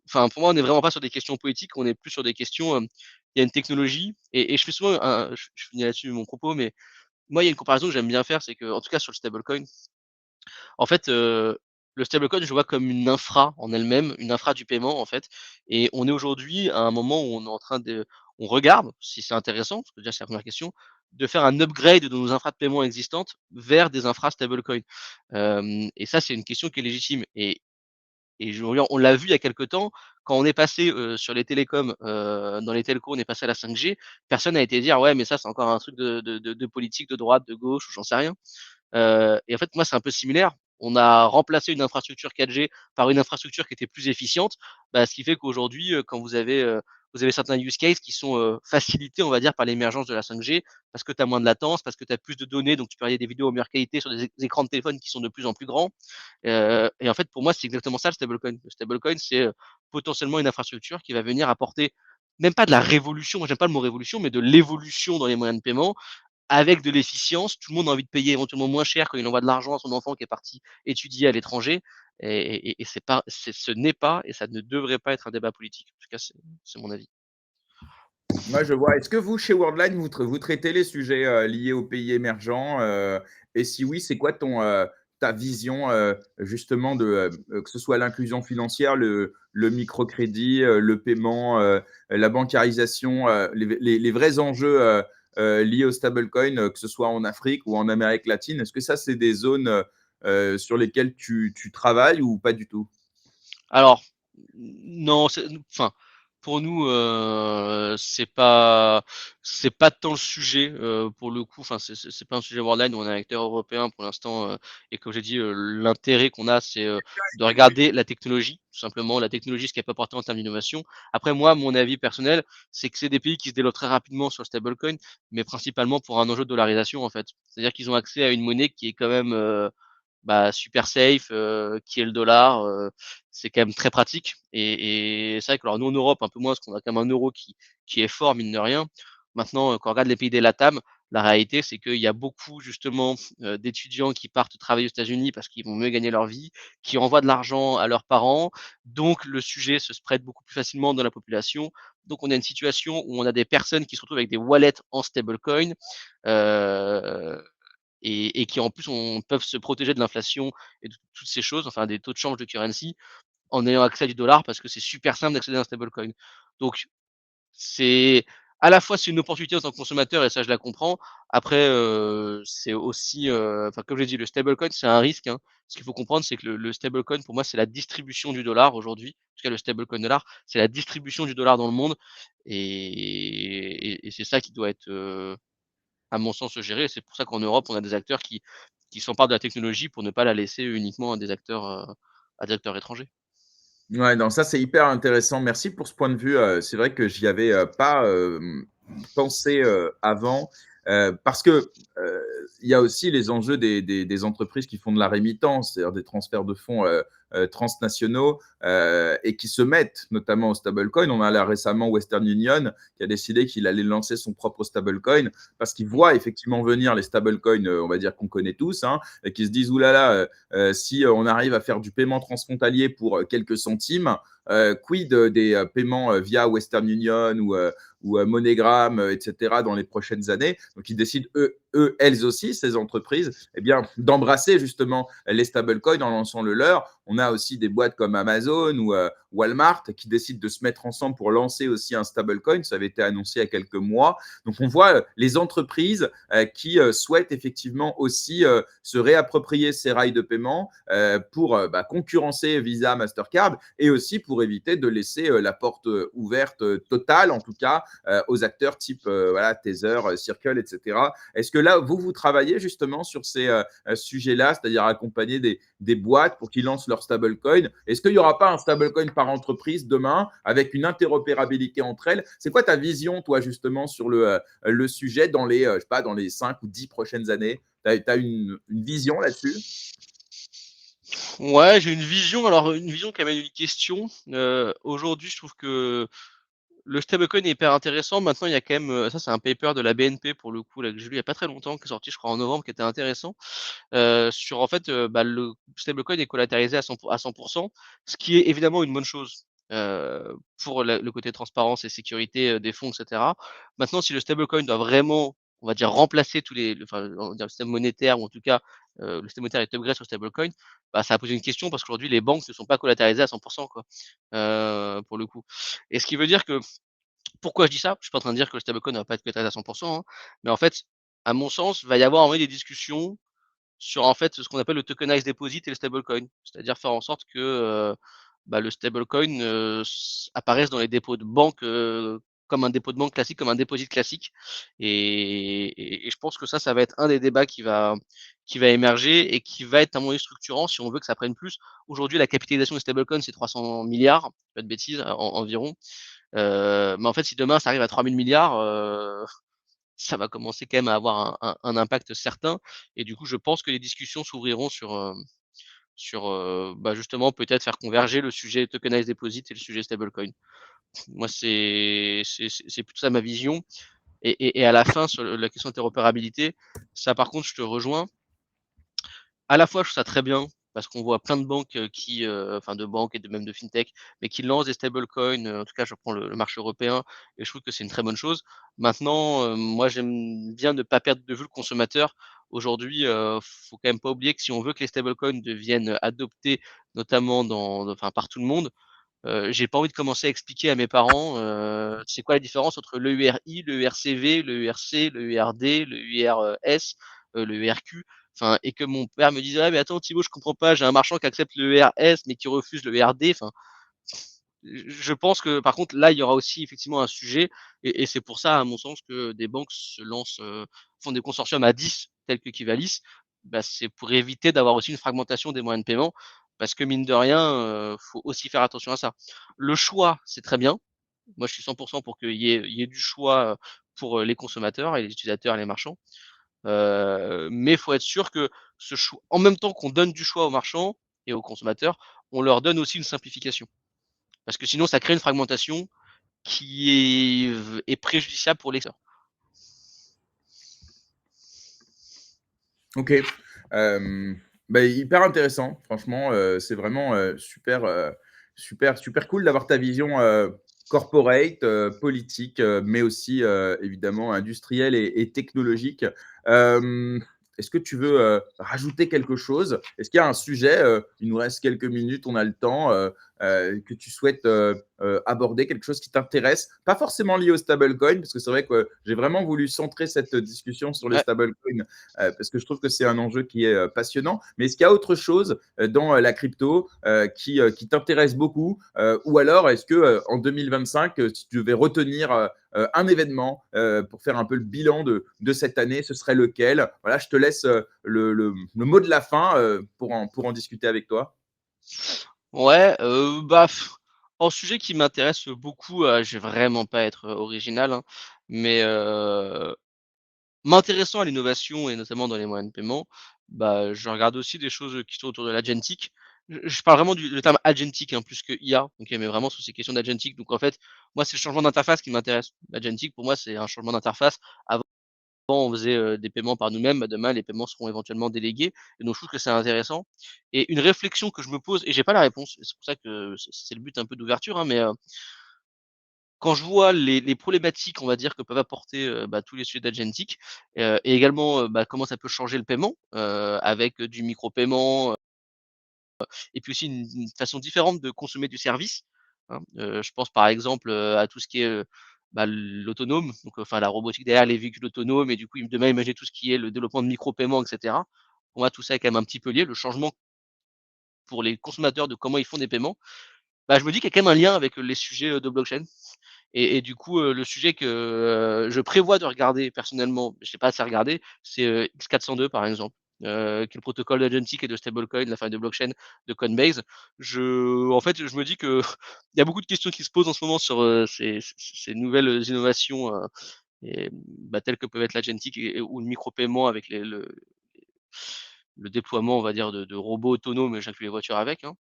enfin pour moi, on n'est vraiment pas sur des questions politiques, on est plus sur des questions, il y a une technologie et je fais souvent un je finis là-dessus mon propos, mais moi, il y a une comparaison que j'aime bien faire, c'est qu'en tout cas sur le stablecoin, en fait, le stablecoin, je le vois comme une infra en elle-même, une infra du paiement, en fait et on est aujourd'hui à un moment où on est en train de on regarde si c'est intéressant, parce que déjà c'est la première question, de faire un upgrade de nos infras de paiement existantes vers des infras stablecoin. Et ça, c'est une question qui est légitime et je reviens on l'a vu il y a quelque temps, quand on est passé, sur les télécoms, dans les telcos, on est passé à la 5G, personne n'a été dire: «Ouais, mais ça, c'est encore un truc de politique de droite, de gauche» ou j'en sais rien. Et en fait, moi, c'est un peu similaire. On a remplacé une infrastructure 4G par une infrastructure qui était plus efficiente, bah, ce qui fait qu'aujourd'hui, quand vous avez certains use cases qui sont, facilités, on va dire, par l'émergence de la 5G, parce que tu as moins de latence, parce que tu as plus de données, donc tu peux regarder des vidéos en meilleure qualité sur des écrans de téléphone qui sont de plus en plus grands. Et en fait, pour moi, c'est exactement ça le stablecoin. Le stablecoin, c'est, potentiellement une infrastructure qui va venir apporter même pas de la révolution, moi j'aime pas le mot révolution, mais de l'évolution dans les moyens de paiement avec de l'efficience, tout le monde a envie de payer éventuellement moins cher quand il envoie de l'argent à son enfant qui est parti étudier à l'étranger et c'est pas ce n'est pas et ça ne devrait pas être un débat politique. En tout cas, c'est mon avis. Moi, je vois. Est-ce que vous, chez Worldline, vous traitez les sujets liés aux pays émergents et si oui, c'est quoi ta vision justement que ce soit l'inclusion financière, le microcrédit, le paiement, la bancarisation, les vrais enjeux liés au stablecoin, que ce soit en Afrique ou en Amérique latine. Est-ce que ça, c'est des zones sur lesquelles tu travailles ou pas du tout? Alors, non, enfin, pour nous, c'est pas tant le sujet, pour le coup, enfin, c'est pas un sujet Worldline, on est un acteur européen pour l'instant, et comme j'ai dit, l'intérêt qu'on a, c'est, de regarder la technologie, tout simplement, la technologie, ce qu'elle peut apporter en termes d'innovation. Après moi, mon avis personnel, c'est que c'est des pays qui se développent très rapidement sur le stablecoin, mais principalement pour un enjeu de dollarisation, en fait. C'est-à-dire qu'ils ont accès à une monnaie qui est quand même, bah, super safe, qui est le dollar, c'est quand même très pratique et c'est vrai que alors nous en Europe un peu moins parce qu'on a quand même un euro qui est fort mine de rien. Maintenant, quand on regarde les pays des LATAM, La réalité, c'est qu'il y a beaucoup justement d'étudiants qui partent travailler aux États-Unis parce qu'ils vont mieux gagner leur vie, qui envoient de l'argent à leurs parents. Donc le sujet se spread beaucoup plus facilement dans la population. Donc on a une situation où on a des personnes qui se retrouvent avec des wallets en stablecoin euh, et qui en plus peuvent se protéger de l'inflation et de toutes ces choses, enfin des taux de change de currency, en ayant accès à du dollar parce que c'est super simple d'accéder à un stablecoin. Donc c'est à la fois c'est une opportunité en tant que consommateur et ça je la comprends. Après c'est aussi enfin comme j'ai dit le stablecoin c'est un risque hein. Ce qu'il faut comprendre c'est que le stablecoin pour moi c'est la distribution du dollar aujourd'hui. En tout cas le stablecoin dollar c'est la distribution du dollar dans le monde et c'est ça qui doit être à mon sens géré. C'est pour ça qu'en Europe on a des acteurs qui s'emparent de la technologie pour ne pas la laisser uniquement à des acteurs étrangers. Ouais, non, ça c'est hyper intéressant. Merci pour ce point de vue. C'est vrai que j'y avais pas pensé avant, parce que il y a aussi les enjeux des entreprises qui font de la rémittance, c'est-à-dire des transferts de fonds transnationaux et qui se mettent notamment au stablecoin. On a là récemment Western Union qui a décidé qu'il allait lancer son propre stablecoin parce qu'il voit effectivement venir les stablecoins, on va dire qu'on connaît tous, hein, et qui se disent oulala, si on arrive à faire du paiement transfrontalier pour quelques centimes, quid des paiements via Western Union ou MoneyGram, etc., dans les prochaines années. Donc, ils décident, elles aussi, ces entreprises, eh bien, d'embrasser justement les stablecoins en lançant le leur. On a aussi des boîtes comme Amazon ou Walmart qui décident de se mettre ensemble pour lancer aussi un stablecoin. Ça avait été annoncé il y a quelques mois. Donc, on voit les entreprises qui souhaitent effectivement aussi se réapproprier ces rails de paiement pour concurrencer Visa, Mastercard et aussi pour éviter de laisser la porte ouverte totale, en tout cas, aux acteurs type voilà, Tether, Circle, etc. Est-ce que là, vous travaillez justement sur ces sujets-là, c'est-à-dire accompagner des boîtes pour qu'ils lancent leur stablecoin? Est-ce qu'il n'y aura pas un stablecoin par entreprise demain avec une interopérabilité entre elles? C'est quoi ta vision, toi, justement, sur le sujet dans les, je sais pas, dans les 5 ou 10 prochaines années? Tu as une vision là-dessus? Ouais, j'ai une vision, alors une vision qui amène une question. Aujourd'hui, je trouve que le stablecoin est hyper intéressant. Maintenant, il y a quand même, ça c'est un paper de la BNP pour le coup, là, que j'ai lu il y a pas très longtemps, qui est sorti, je crois, en novembre, qui était intéressant, sur en fait, le stablecoin est collatéralisé à 100%, ce qui est évidemment une bonne chose, pour le côté transparence et sécurité, des fonds, et cetera. Maintenant, si le stablecoin doit vraiment, on va dire, remplacer tous enfin, on va dire le système monétaire ou en tout cas, le système monétaire est upgrade sur le stablecoin, bah, ça va poser une question parce qu'aujourd'hui les banques ne sont pas collatéralisées à 100% quoi, pour le coup. Et ce qui veut dire que pourquoi je dis ça? Je suis pas en train de dire que le stablecoin ne va pas être collatéralisé à 100%, hein, mais en fait, à mon sens, il va y avoir en vrai des discussions sur en fait ce qu'on appelle le tokenized deposit et le stablecoin. C'est-à-dire faire en sorte que le stablecoin apparaisse dans les dépôts de banque comme un dépôt de banque classique, comme un dépôt classique. Et je pense que ça va être un des débats qui va émerger et qui va être un moyen structurant si on veut que ça prenne plus. Aujourd'hui, la capitalisation des stablecoins, c'est 300 milliards, pas de bêtises, environ. Mais en fait, si demain ça arrive à 3000 milliards, ça va commencer quand même à avoir un impact certain. Et du coup, je pense que les discussions s'ouvriront sur justement peut-être faire converger le sujet tokenized deposit et le sujet stablecoin. Moi, c'est plutôt ça ma vision. Et à la fin, sur la question d'interopérabilité, ça par contre, je te rejoins. À la fois, je trouve ça très bien parce qu'on voit plein de banques enfin de banques et même de fintech, mais qui lancent des stablecoins. En tout cas, je prends le marché européen et je trouve que c'est une très bonne chose. Maintenant, moi, j'aime bien ne pas perdre de vue le consommateur. Aujourd'hui, faut quand même pas oublier que si on veut que les stablecoins deviennent adoptés, notamment enfin par tout le monde, j'ai pas envie de commencer à expliquer à mes parents, c'est quoi la différence entre l'EURI, le ERCV, le ERC, le ERD, le URS, le ERQ. Enfin, et que mon père me dise, ah, mais attends, Thibaut, je comprends pas, j'ai un marchand qui accepte le ERS, mais qui refuse le ERD. Enfin, je pense que, par contre, là, il y aura aussi effectivement un sujet, et c'est pour ça, à mon sens, que des banques se lancent, font des consortiums à 10, tels que Kivalis. Bah, c'est pour éviter d'avoir aussi une fragmentation des moyens de paiement, parce que mine de rien, faut aussi faire attention à ça. Le choix, c'est très bien. Moi, je suis 100% pour qu'il y ait du choix pour les consommateurs et les utilisateurs et les marchands. Mais il faut être sûr que ce choix, en même temps qu'on donne du choix aux marchands et aux consommateurs, on leur donne aussi une simplification. Parce que sinon, ça crée une fragmentation qui est préjudiciable pour les. Ok. Hyper intéressant, franchement, c'est vraiment super cool d'avoir ta vision corporate, politique, mais aussi évidemment industrielle et technologique. Euh, Est-ce que tu veux rajouter quelque chose? Est-ce qu'il y a un sujet, il nous reste quelques minutes, on a le temps, que tu souhaites aborder, quelque chose qui t'intéresse, pas forcément lié au stablecoin, parce que c'est vrai que j'ai vraiment voulu centrer cette discussion sur les Ouais. stablecoins parce que je trouve que c'est un enjeu qui est passionnant. Mais est-ce qu'il y a autre chose dans la crypto qui t'intéresse beaucoup ou alors est-ce que en 2025, si tu devais retenir un événement pour faire un peu le bilan de cette année, ce serait lequel? Voilà, je te laisse le mot de la fin pour en discuter avec toi. Ouais, en sujet qui m'intéresse beaucoup, je vais vraiment pas être original, hein, mais m'intéressant à l'innovation et notamment dans les moyens de paiement, je regarde aussi des choses qui sont autour de l'agentic. Je parle vraiment du le terme agentic, hein, plus que IA, OK, mais vraiment sur ces questions d'agentic. Donc en fait, moi, c'est le changement d'interface qui m'intéresse. L'agentic, pour moi, c'est un changement d'interface. Avant, on faisait, des paiements par nous-mêmes, demain, les paiements seront éventuellement délégués et donc je trouve que c'est intéressant et une réflexion que je me pose et j'ai pas la réponse, c'est pour ça que c'est le but un peu d'ouverture, hein, mais quand je vois les problématiques, on va dire, que peuvent apporter, tous les sujets d'agentic, et également, comment ça peut changer le paiement, avec, du micro-paiement, et puis aussi une façon différente de consommer du service, hein. Je pense par exemple, à tout ce qui est, l'autonome, donc enfin la robotique derrière les véhicules autonomes et du coup, demain imaginer tout ce qui est le développement de micro-paiements et cetera. Pour moi, tout ça est quand même un petit peu lié. Le changement pour les consommateurs de comment ils font des paiements, je me dis qu'il y a quand même un lien avec, les sujets, de blockchain. Et du coup, le sujet que, je prévois de regarder personnellement, je n'ai pas assez regardé, c'est, X402 par exemple, qui est le protocole d'agentic et de stablecoin, la faille de blockchain de Coinbase. En fait, je me dis que il y a beaucoup de questions qui se posent en ce moment sur, ces nouvelles innovations, telles que peuvent être l'agentic ou le micro-paiement avec le déploiement, on va dire, de robots autonomes et j'inclus les voitures avec, hein.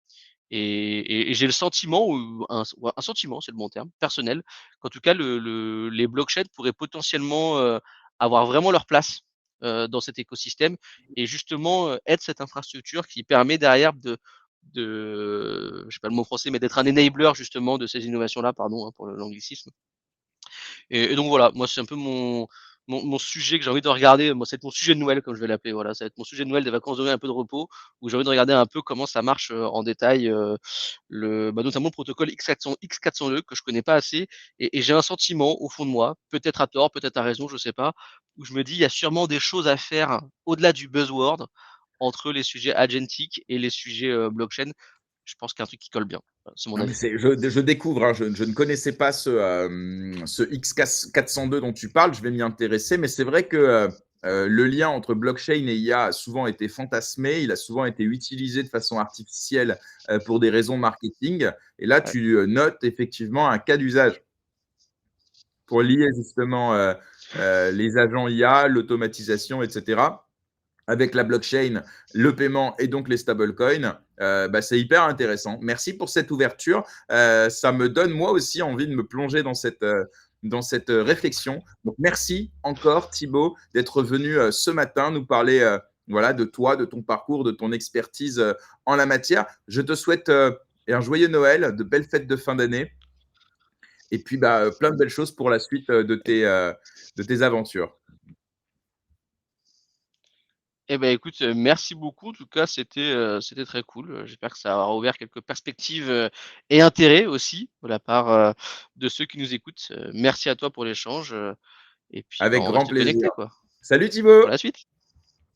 Et j'ai le sentiment ou un sentiment, c'est le bon terme, personnel, qu'en tout cas les blockchains pourraient potentiellement, avoir vraiment leur place, dans cet écosystème et justement, être cette infrastructure qui permet derrière je sais pas le mot français, mais d'être un enabler justement de ces innovations-là, pardon, hein, pour l'anglicisme. Et donc voilà, moi c'est un peu mon sujet que j'ai envie de regarder, moi c'est mon sujet de Noël comme je vais l'appeler, voilà, ça va être mon sujet de Noël des vacances de Noël, un peu de repos, où j'ai envie de regarder un peu comment ça marche, en détail, notamment le protocole X402 que je connais pas assez et j'ai un sentiment au fond de moi, peut-être à tort, peut-être à raison, je sais pas, où je me dis: «Il y a sûrement des choses à faire au-delà du buzzword, entre les sujets agentic et les sujets, blockchain». Je pense qu'il y a un truc qui colle bien. Voilà, c'est mon Non, mais avis. je découvre, hein, je ne connaissais pas ce X402 dont tu parles, je vais m'y intéresser, mais c'est vrai que le lien entre blockchain et IA a souvent été fantasmé, il a souvent été utilisé de façon artificielle pour des raisons marketing, et là Ouais. tu notes effectivement un cas d'usage pour lier justement les agents IA, l'automatisation, etc. Avec la blockchain, le paiement et donc les stablecoins, c'est hyper intéressant. Merci pour cette ouverture. Ça me donne moi aussi envie de me plonger dans cette réflexion. Donc merci encore Thibaut d'être venu ce matin nous parler voilà, de toi, de ton parcours, de ton expertise en la matière. Je te souhaite un joyeux Noël, de belles fêtes de fin d'année et puis plein de belles choses pour la suite de tes aventures. Eh ben, écoute, merci beaucoup. En tout cas, c'était très cool. J'espère que ça aura ouvert quelques perspectives, et intérêts aussi de la part, de ceux qui nous écoutent. Merci à toi pour l'échange, et puis, Avec on grand reste plaisir. connectés, quoi, Salut pour Thibaut. la suite.